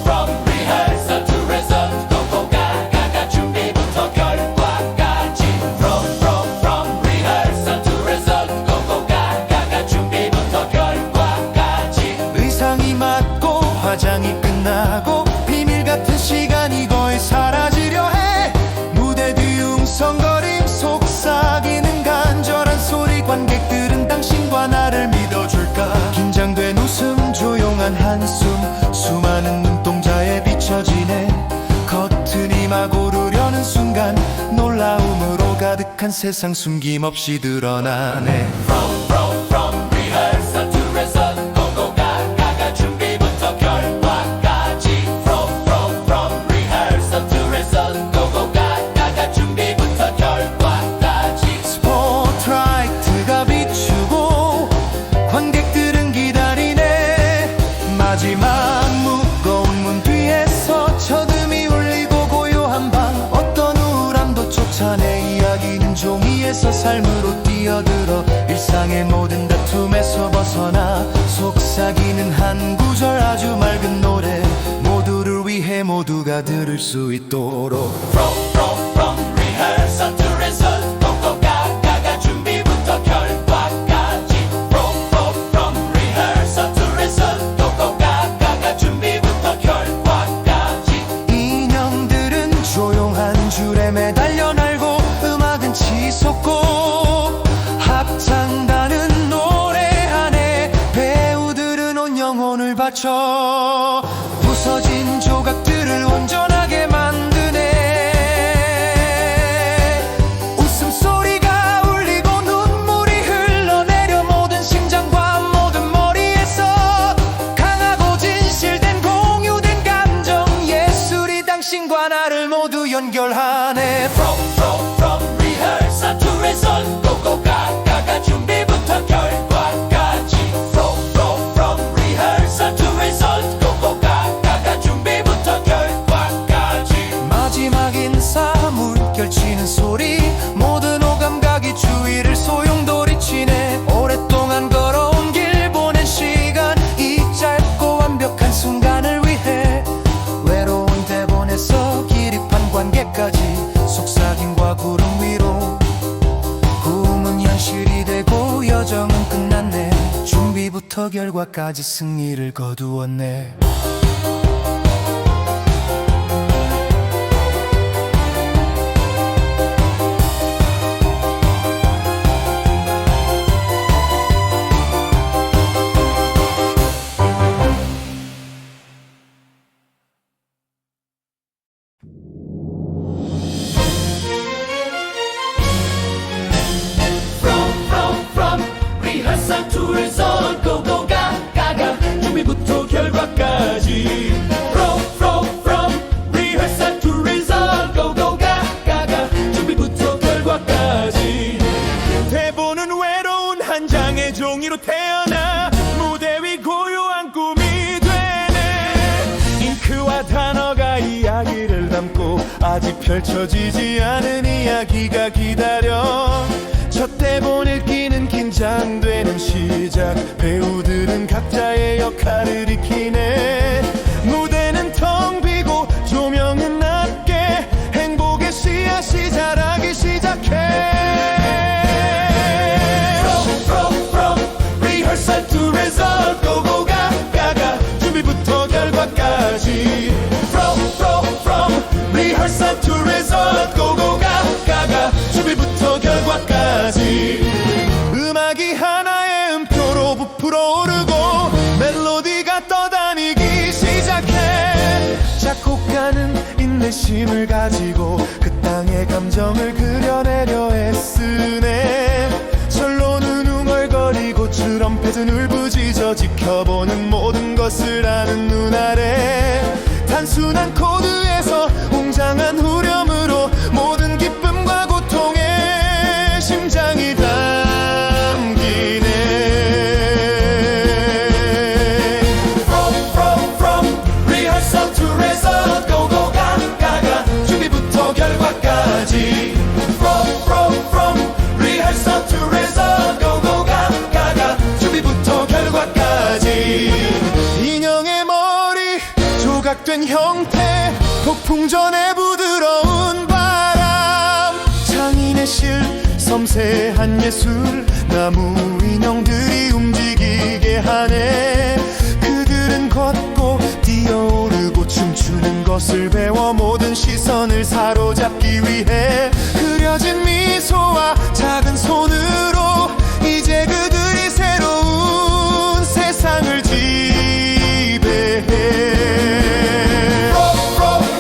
From rehearsal to result go go 가가 준비부터 결과까지 From rehearsal to result go go 가가 준비부터 결과까지. 의상이 맞고 화장이 끝나고 비밀 같은 시간이 거의 사라지려 해. 무대 뒤 웅성거림 속삭이는 간절한 소리 관객들은 당신과 나를 믿어줄까. 긴장된 웃음 조용한 한숨 수많은 눈동자에 비춰지네. 커튼이 막 오르려는 순간 놀라움으로 가득한 세상 숨김없이 드러나네. From rehearsal to result go go 가가 준비부터 결과까지 From rehearsal to result go go 가가 준비부터 결과까지. 스포트라이트가 비추고 관객들은 기다리네. 마지막 무거운 문 뒤에서 첫음이 울리고 고요한 밤 어떤 우울함도 쫓아내. 이야기는 종이에서 삶으로 뛰어들어 일상의 모든 다툼에서 벗어나 속삭이는 한 구절 아주 맑은 노래 모두를 위해 모두가 들을 수 있도록. From rehearsal to result go go 가가 준비부터 결과까지 From rehearsal to result go go 멈춰 부서진 조각들을 온전하게 만드네. 웃음소리가 울리고 눈물이 흘러내려 모든 심장과 모든 머리에서 강하고 진실된 공유된 감정, 예술이 당신과 나를 모두 연결하네. From rehearsal to result go go 가가 준비부터 결과까지 From rehearsal to result go go 가가 준비부터 결과까지 마지막 인사 물결치는 소리 모든 오감각이 주위를 소용돌이치네. 오랫동안 걸어온 길 보낸 시간 이 짧고 완벽한 순간을 위해 외로운 대본에서 기립한 관계까지 속삭임과 구름 위로 꿈은 현실이 되고 여정은 끝났네. 준비부터 결과까지 승리를 거두었네. From rehearsal to result go go 가가 준비부터 결과까지 From rehearsal to result go go 가가 준비부터 결과까지 대본은 외로운 한 장의 종이로 태어나 무대 위 고요한 꿈이 되네. 잉크와 단어가 이야기를 담고 아직 펼쳐지지 않은 이야기가 기다려. 첫 대본 읽기는 긴장되는 시작, 배우들은 각자의 역할을 익히네. 무대는 텅 비고 조명은 낮게 행복의 씨앗이 자라기 시작해. From rehearsal to result go go 가가 준비부터 결과까지 From rehearsal to result go go 가가 준비부터 결과까지. 음악이 하나의 음표로 부풀어 오르고 멜로디가 떠다니기 시작해. 작곡가는 인내심을 가지고 그 땅의 감정을 그려내려 애쓰네. 철로는 웅얼거리고 트럼펫은 울부짖어 지켜보는 모든 것을 아는 눈 아래 단순한 코드에서 웅장한 후렴으로 모든 기쁨과 고통의 심장이 담기네. From rehearsal to result go go 가가 준비부터 결과까지 From rehearsal to result go go 가가 준비부터 결과까지 인형의 머리 조각된 형태 폭풍전의 부드러운 바람 장인의 실 섬세한 예술 나무 인형들이 움직이게 하네. 그들은 걷고 뛰어오르고 춤추는 것을 배워 모든 시선을 사로잡기 위해 그려진 미소와 작은 손으로 이제 그들이 새로운 세상을 지배해.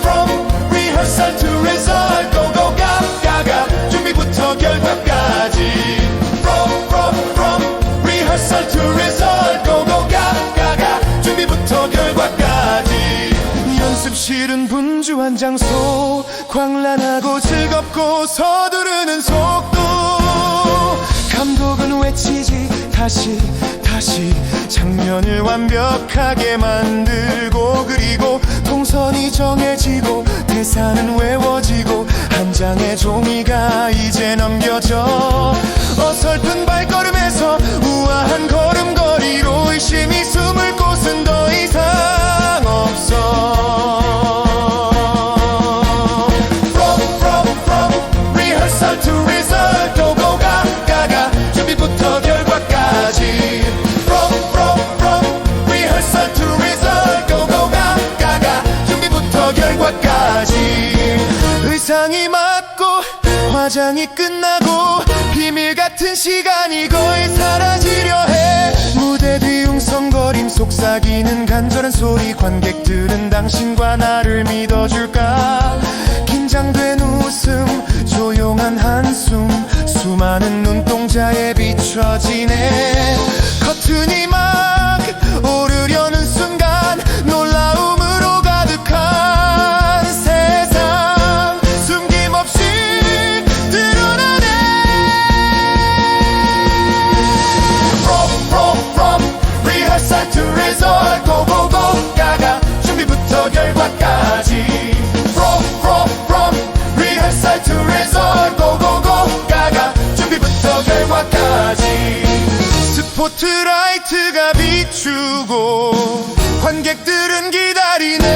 From rehearsal to result go go 가가 준비부터 결과까지 From rehearsal to result go go 가가 준비부터 결과까지 연습실은 분주한 장소 광란하고 즐겁고 서두르는 속도 감독은 외치지 다시 장면을 완벽하게 만들고 그리고 동선이 정해지고 대사는 외워지고 한 장의 종이가 이제 넘겨져. 어설픈 발걸음에서 우아한 걸음걸이로 의심이 숨을 곳은 더 이상 없어. From rehearsal to result go go 가가 준비부터 결과까지 From rehearsal to result go go 가가 준비부터 결과까지 의상이 맞고 화장이 끝나고 비밀 같은 시간이 거의 사라지려 해. 무대 뒤 웅성거림 속 속삭이는 간절한 소리 관객들은 당신과 나를 믿어줄까 긴장된 웃음 조용한 한숨 수많은 눈동자에 비춰지네 커튼이 막 오르려는 순간 놀라움으로 가득한 세상 숨김없이 드러나네 From rehearsal to result Go go go 가가 준비부터 결과까지 From rehearsal to result Go go go 가가 준비부터 결과까지 스포트라이트가 비추고 관객들은 기다리네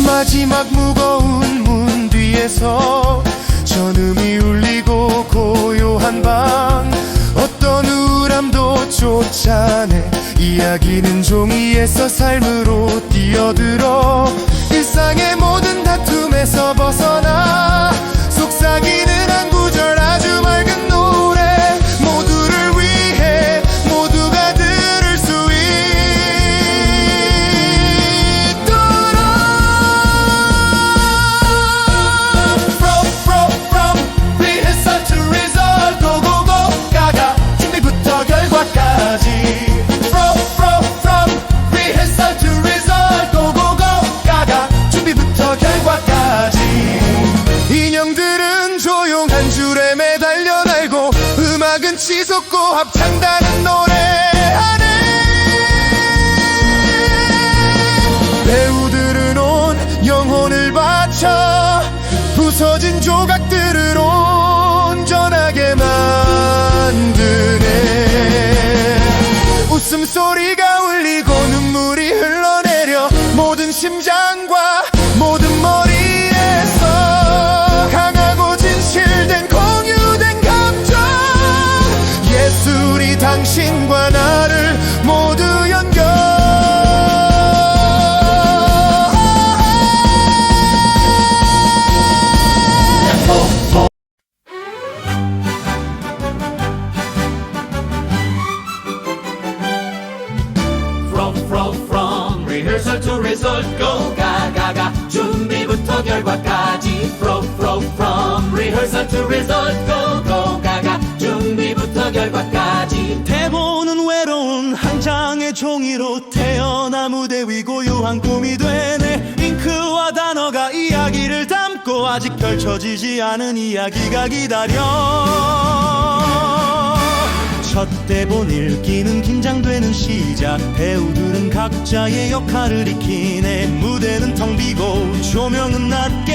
마지막 무거운 문 뒤에서 전음이 울리고 고요한 방 어떤 우울함도 쫓아내 이야기는 종이에서 삶으로 뛰어들어 일상의 모든 다툼에서 벗어나 속삭이는 한 구절 아주 맑은 노래 모두를 위해 모두가 들을 수 있도록 From rehearsal to result Go go go 가가 준비부터 결과까지 From rehearsal to result Go go go 가가 준비부터 결과까지 인형들은 조용한 줄에 매달려 날고 음악은 치솟고 합창단은 노래하네 배우들은 온 영혼을 바쳐 부서진 조각들을 온전하게 만드네 웃음소리가 울리고 눈물이 흘러내려 모든 심장과 모든 머리에서 강하고 진실된 공유된 감정 예술이 당신과 나를 모두 연결 From rehearsal to result Go 가가가 준비부터 결과까지 From rehearsal to result Go go 가가 준비부터 결과까지 대본은 외로운 한 장의 종이로 태어나 무대 위 고요한 꿈이 되네 잉크와 단어가 이야기를 담고 아직 펼쳐지지 않은 이야기가 기다려 첫 대본 읽기는 긴장되는 시작 배우들은 각자의 역할을 익히네 무대는 텅 비고 조명은 낮게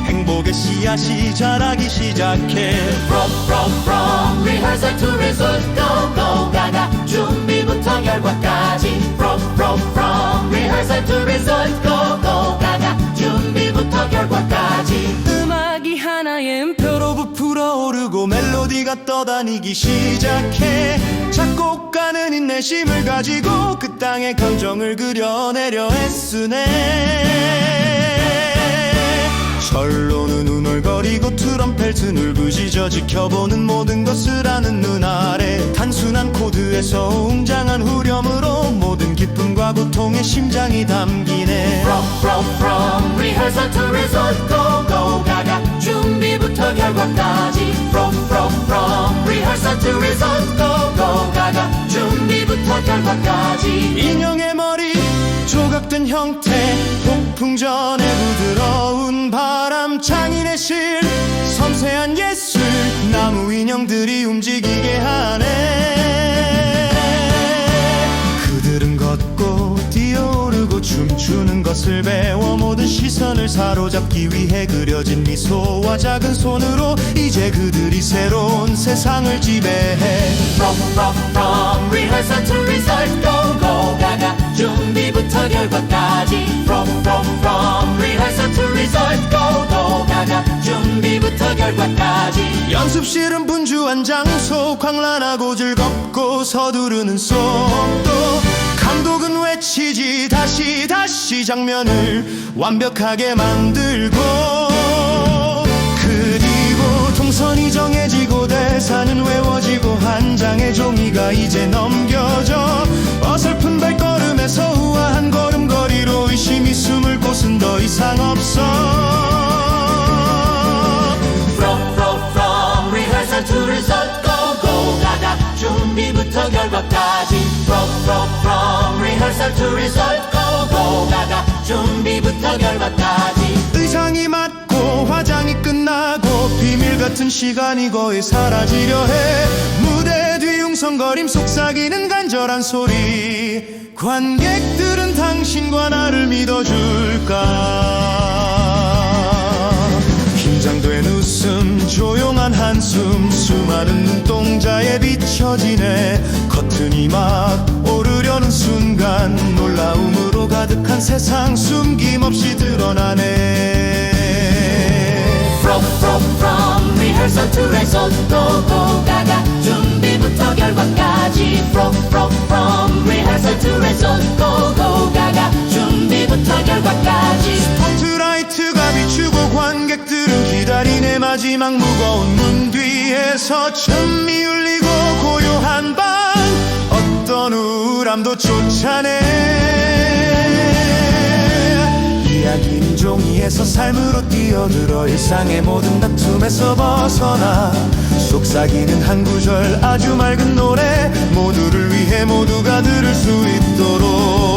행복의 씨앗이 자라기 시작해 From rehearsal to result Go go 가가 준비부터 결과까지 From rehearsal to result Go go 가가 준비부터 결과까지 음악이 하나의 음표로 부풀어오르고 멜로디가 떠다니기 시작해 작곡가는 인내심을 가지고 그 땅의 감정을 그려내려 애쓰네 절로는 우물거리고 트럼펫은 울부짖어 지켜보는 모든 것을 아는 눈 아래 단순한 코드에서 웅장한 후렴으로 모든 기쁨과 고통의 심장이 담기네 From rehearsal to result Go go 가가 준비부터 결과까지 From rehearsal to result Go go 가가 준비부터 결과까지 인형의 머리 조각된 형태 폭풍전의 부드러운 바람 장인의 실 섬세한 예술 나무 인형들이 움직이게 하네 그들은 걷고 뛰어오르고 춤추는 것을 배워 모든 시선을 사로잡기 위해 그려진 미소와 작은 손으로 이제 그들이 새로운 세상을 지배해 From rehearsal to result Go go 가가 준비부터 결과까지 From rehearsal to result Go go 가가 준비부터 결과까지 연습실은 분주한 장소 광란하고 즐겁고 서두르는 속도 감독은 외치지 다시 장면을 완벽하게 만들고 그리고 동선이 정해지고 대사 대사는 외워지고 한 장의 종이가 이제 넘겨져 어설픈 발걸음에서 우아한 걸음걸이로 의심이 숨을 곳은 더 이상 없어. From rehearsal to result go go 가가 준비부터 결과까지 From rehearsal to result go go 가가 준비부터 결과까지 의상이 맞고 화장이 끝나고 비밀 같은 시간이 거의 사라지려 해. 무대 뒤 웅성거림 속삭이는 간절한 소리. 관객들은 당신과 나를 믿어줄까. 긴장된 웃음 조용한 한숨 수많은 눈동자에 비춰지네. 커튼이 막 오르려는 순간 놀라움으로 가득한 세상 숨김없이 드러나네. From rehearsal to result go go 가가 준비부터 결과까지 From rehearsal to result go go 가가 준비부터 결과까지 스포트라이트가 비추고 관객들은 기다리네. 마지막 무거운 문 뒤에서 천미 울리고 고요한 밤 어떤 우울함도 쫓아내. 이야기는 종이에서 삶으로 뛰어들어 일상의 모든 다툼에서 벗어나 속삭이는 한 구절 아주 맑은 노래 모두를 위해 모두가 들을 수 있도록.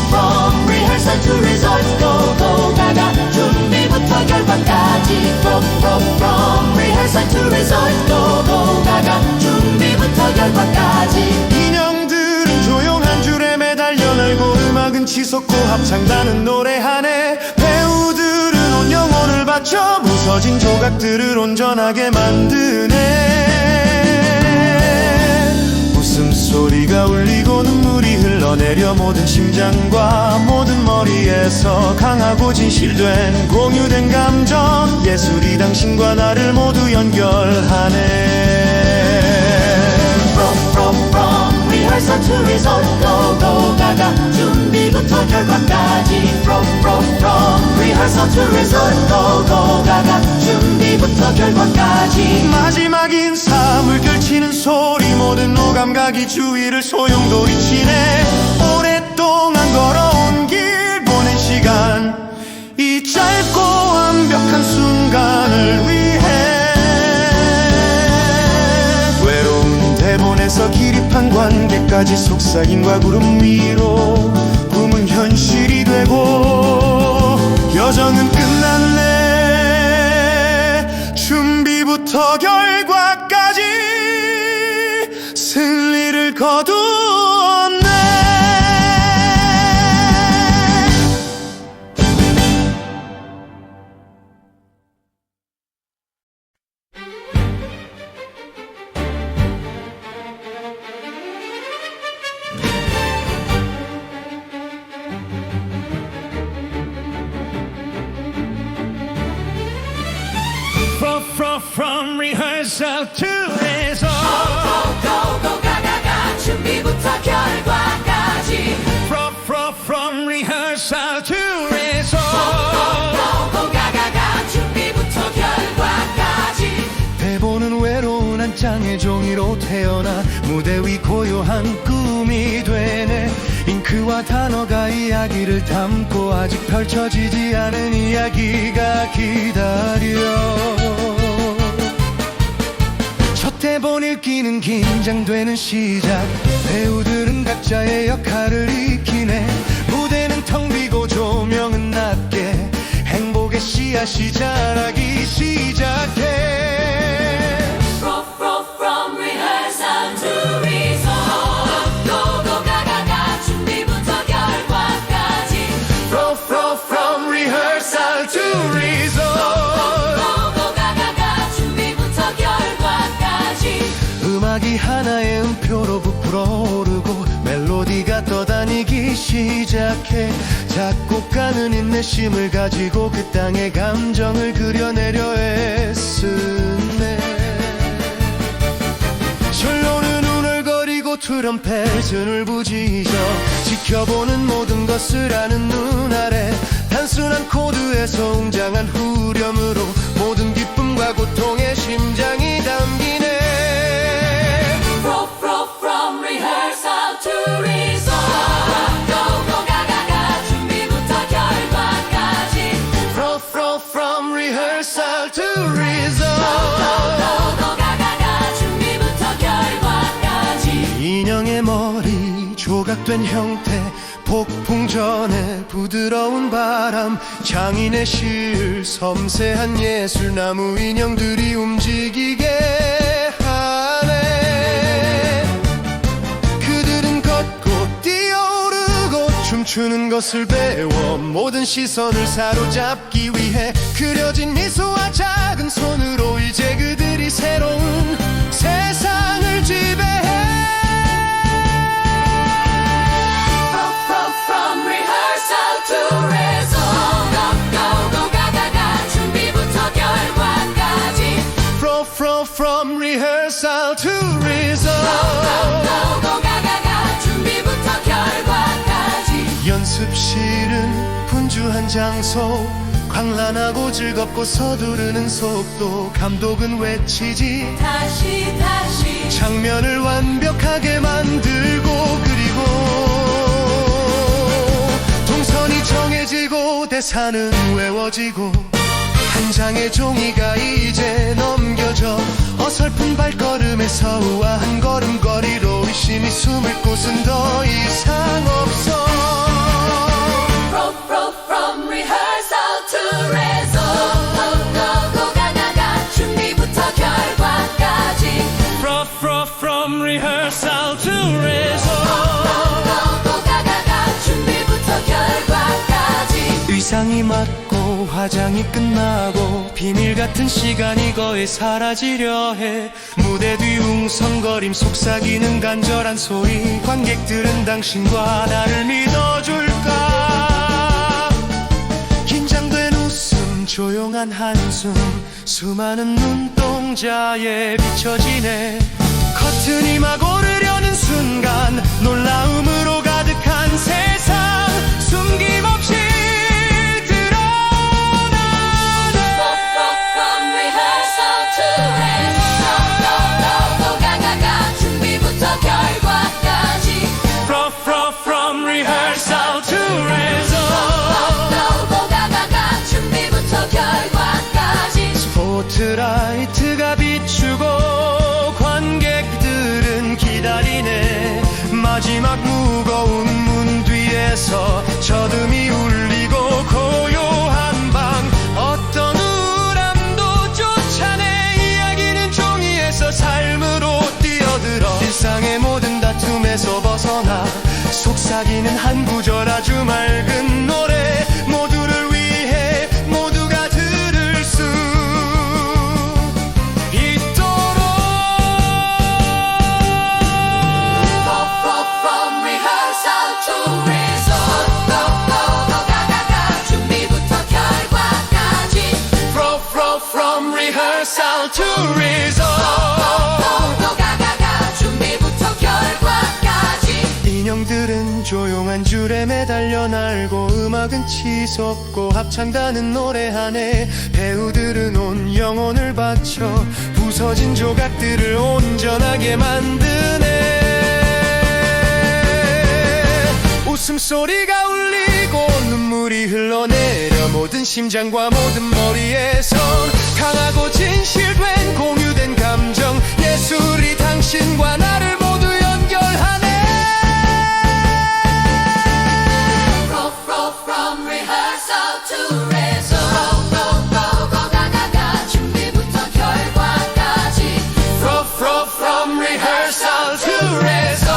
From rehearsal to result go go 가가 준비부터 결과까지 From rehearsal to result go go 가가 준비부터 결과까지 인형들은 조용한 줄에 매달려 날고 음악은 치솟고 합창단은 노래하네. 배우들은 온 영혼을 바쳐 부서진 조각들을 온전하게 만드네. 웃음소리가 울리고 눈물이 흘러내려 모든 심장과 모든 머리에서 강하고 진실된 공유된 감정 예술이 당신과 나를 모두 연결하네. From rehearsal to result go go 가가 준비부터 결과까지 From rehearsal to result go go 가가 준비부터 결과까지 마지막 인사 물결치는 소리 모든 오감각이 주위를 소용돌이치네. 오랫동안 걸어온 길 보낸 시간 이 짧고 완벽한 순간을 위해 외로운 대본에서 기립한 관객까지 속삭임과 구름 위로 꿈은 현실이 되고 여정은 끝났네. 준비부터 결과까지 승리를 거두었네. From rehearsal to result go go 가가가 준비부터 결과까지 From rehearsal to result go go 가가가 준비부터 결과까지 대본은 외로운 한 장의 종이로 태어나 무대 위 고요한 꿈이 되네. 잉크와 단어가 이야기를 담고 아직 펼쳐지지 않은 이야기가 기다려. 첫 대본 읽기는 긴장되는 시작 배우들은 각자의 역할을 익히네. 무대는 텅 비고 조명은 낮게 행복의 씨앗이 자라기 시작해. From rehearsal to result go go 가가가 준비부터 결과까지 From rehearsal to result go go 가가가 준비부터 결과까지 음악이 하나의 음표로 부풀어 오르고 멜로디가 떠다니기 시작해. 작곡가는 인내심을 가지고 그 땅의 감정을 그려내려 애쓰네. 첼로는 운얼거리고 트럼펫은 울부짖어 지켜보는 모든 것을 아는 눈 아래 단순한 코드에서 웅장한 후렴으로 모든 기쁨 아픔과 고통의 심장이 담기네. From rehearsal to result. Go go 가가가 준비부터 결과까지. From rehearsal to result. Go go 가가가 준비부터 결과까지. 인형의 머리 조각된 형태, 폭풍 전에 부드러운 바람, 장인의 실, 섬세한 예술, 나무 인형들이 움직이게 하네. 그들은 걷고 뛰어오르고 춤추는 것을 배워 모든 시선을 사로잡기 위해 그려진 미소와 작은 손으로 이제 그들이 새로운 세상을 지배해. From rehearsal to result. Go go go 가가가 준비부터 결과까지. From rehearsal to result. Go go 가가가 준비부터 결과까지. 연습실은 분주한 장소, 광란하고 즐겁고 서두르는 속도, 감독은 외치지 다시 장면을 완벽하게 만들고, 그리고 동선이 정해지고 대사는 외워지고 한 장의 종이가 이제 넘겨져 어설픈 발걸음에서 우아한 걸음걸이로 의심이 숨을 곳은 더 이상 없어. From rehearsal to result. Go go go 가가가 준비부터 결과까지. From rehearsal to result. Go go 가가가 준비부터 결과까지. 의상이 맞고 화장이 끝나고 비밀 같은 시간이 거의 사라지려 해. 무대 뒤 웅성거림, 속삭이는 간절한 소리, 관객들은 당신과 나를 믿어줄까. 긴장된 웃음, 조용한 한숨, 수많은 눈동자에 비춰지네. 커튼이 막 오르려는 순간 놀라움으로 가득한 세상, 숨김없이 From rehearsal to result. Go go go 가가가 준비부터 결과까지. From rehearsal to result. Go go 가가가 준비부터 결과까지. 스포트라이트가 비추고 관객들은 기다리네. 마지막 무거운 문 뒤에서 저듬이 울리고 고요한 방, 어떤 우람도 쫓아내. 이야기는 종이에서 삶으로 뛰어들어 일상의 모든 다툼에서 벗어나 속삭이는 한 구절, 아주 맑은 노래, 모두를 위해 모두가 들을 수 있도록. From rehearsal to result. Go go go 가가가 준비부터 결과까지. From rehearsal to result. Go go 가가가 준비부터 결과까지. 인형들은 조용한 줄에 매달려 날고, 음악은 치솟고 합창단은 노래하네. 배우들은 온 영혼을 바쳐 부서진 조각들을 온전하게 만드네. 웃음소리가 울리고 눈물이 흘러내려 모든 심장과 모든 머리에서 강하고 진실된 공유된 감정, 예술이 당신과 나를 모두 연결하네. From rehearsal to result. Go go go 가가가 준비부터 결과까지. From rehearsal to result.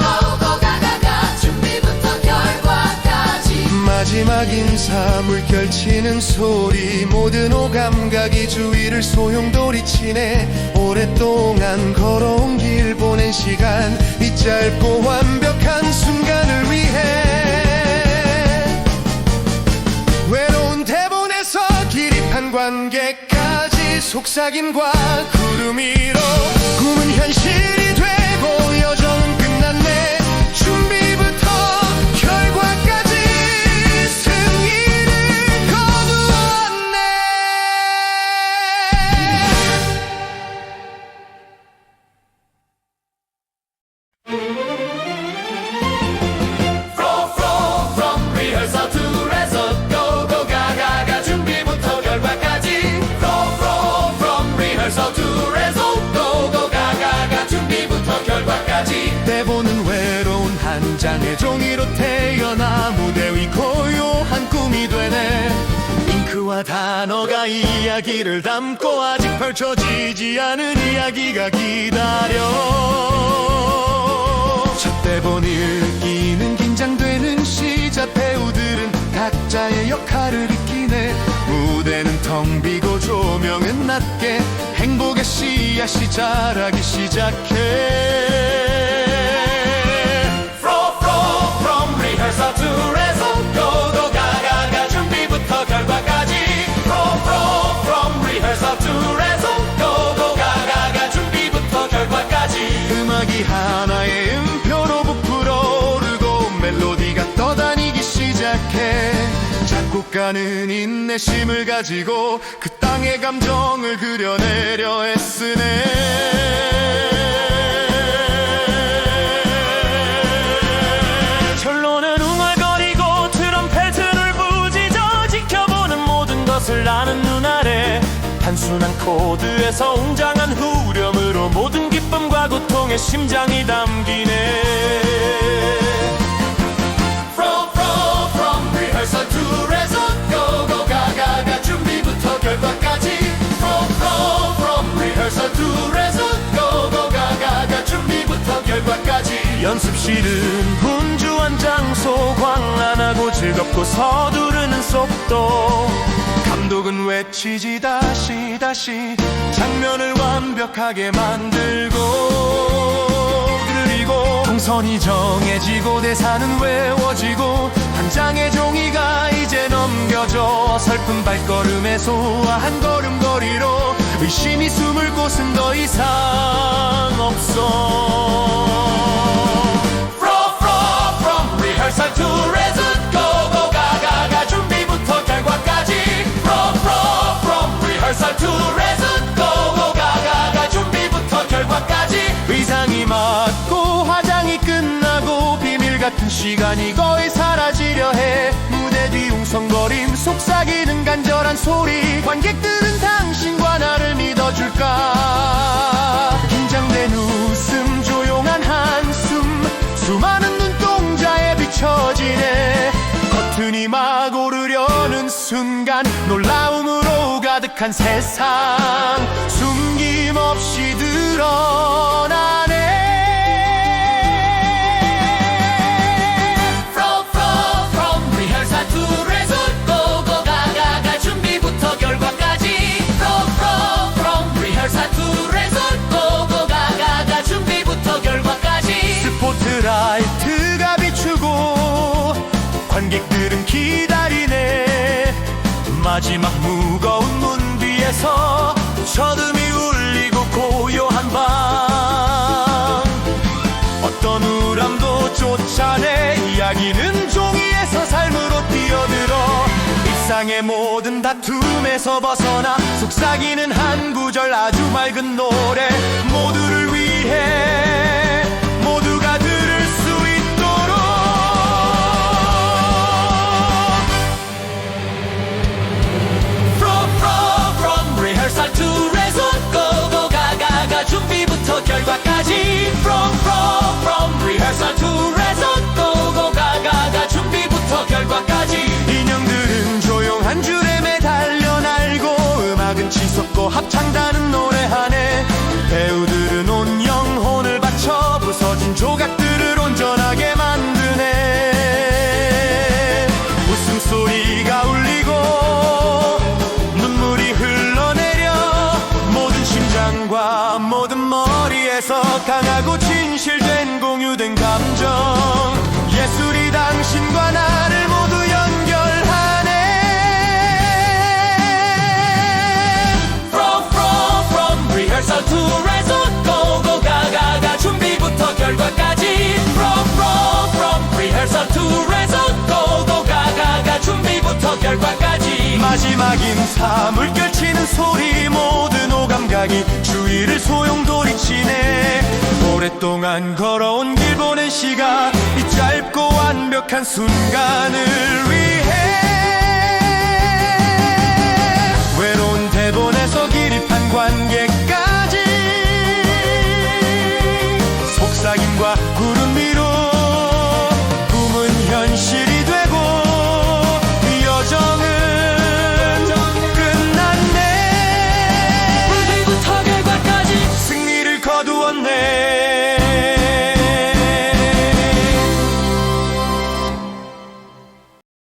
Go go 가가가 준비부터 결과까지. 마지막 인사, 물결치는 소리, 모든 오감각이 주위를 소용돌이치네. 오랫동안 걸어온 길, 보낸 시간, 이 짧고 완벽한 순간을 위해 외로운 대본에서 기립한 관객까지 속삭임과 구름 위로 꿈은 현실이 되고 여정은 끝났네. 준비부터 결과까지 승리를 거두었네. 한장의 종이로 태어나 무대 위 고요한 꿈이 되네. 잉크와 단어가 이야기를 담고 아직 펼쳐지지 않은 이야기가 기다려. 첫 대본을 끼는 긴장되는 시작, 배우들은 각자의 역할을 익히네. 무대는 텅 비고 조명은 낮게, 행복의 씨앗이 자라기 시작해. From rehearsal to result, go go 가가 가 준비부터 결과까지. From rehearsal to result, go go 가가 가 준비부터 결과까지. 음악이 하나의 음표로 부풀어 오르고 멜로디가 떠다니기 시작해. 작곡가는 인내심을 가지고 그 땅의 감정을 그려내려 애쓰네. 결론은 웅얼거리고 트럼펫을 부지져 지켜보는 모든 것을 나는 눈 아래. 단순한 코드에서 웅장한 후렴으로 모든 기쁨과 고통의 심장이 담기네. From rehearsal to result, go go 가가 가 준비부터 결과까지. From rehearsal to result, go go 가가 가 준비부터 결과까지. 연습실은 분주한 장소, 광란하고 즐겁고 서두르는 속도. 감독은 외치지 다시 다시 장면을 완벽하게 만들고, 그리고 동선이 정해지고 대사는 외워지고 한 장의 종이가 이제 넘겨져. 슬픈 발걸음에 소화한 걸음걸이로 의심이 숨을 곳은 더 이상 없어. From rehearsal to result, go go 가가 가 준비부터 결과까지. From rehearsal to result, go go 가가 가 준비부터 결과까지. 의상이 맞고 화장이 끝나고 비밀 같은 시간이 거의 사라지려 해. 무대 뒤 웅성거림 속삭이는 간절한 소리, 관객들은 당신과 나를 믿어줄까. 긴장된 웃음, 조용한 한숨, 수많은 눈동자에 비춰지네. 커튼이 막 오르려는 순간 놀라움으로 가득한 세상 숨김없이 드러나네. From rehearsal to result, go go 가가 가 준비부터 결과까지. From rehearsal to result, go go 가가 가 준비부터 결과까지. 스포트라이트가 비추고 관객들은 기다리네. 마지막 무거운 문 뒤에서 첫음이 울리고 고요한 밤, 어떤 우람도 쫓아내. 이야기는 종이에서 삶으로 뛰어들어 일상의 모든 다툼에서 벗어나 속삭이는 한 구절 아주 맑은 노래. 모두를 위해 모두가 들을 수 있도록. From rehearsal to result, go go 가가 가 준비부터 결과까지. From rehearsal to result, go go 가가 가 준비부터 결과까지. 인형들은 조용한 줄에 매달려 날고 음악은 치솟고 합창단은 노래하네. 배우들은 온 영혼을 바쳐 부서진 조각들을 온전하게 만드네. 웃음소리가 울리고 눈물이 흘러내려 모든 심장과 모든 머리에서 강하고 진실된 공유된 감정. 예술이 당신과 나를 모두 연결하네. From rehearsal to result, go go 가가 가 준비부터 결과까지. From rehearsal to result, go go 가가 가 준비부터 결과까지. 마지막 인사, 물결치는 소리, 모든 오감각이 주위를 소용돌이치네. 오랫동안 걸어온 길 보낸 시각, 이 짧고 완벽한 순간을 위해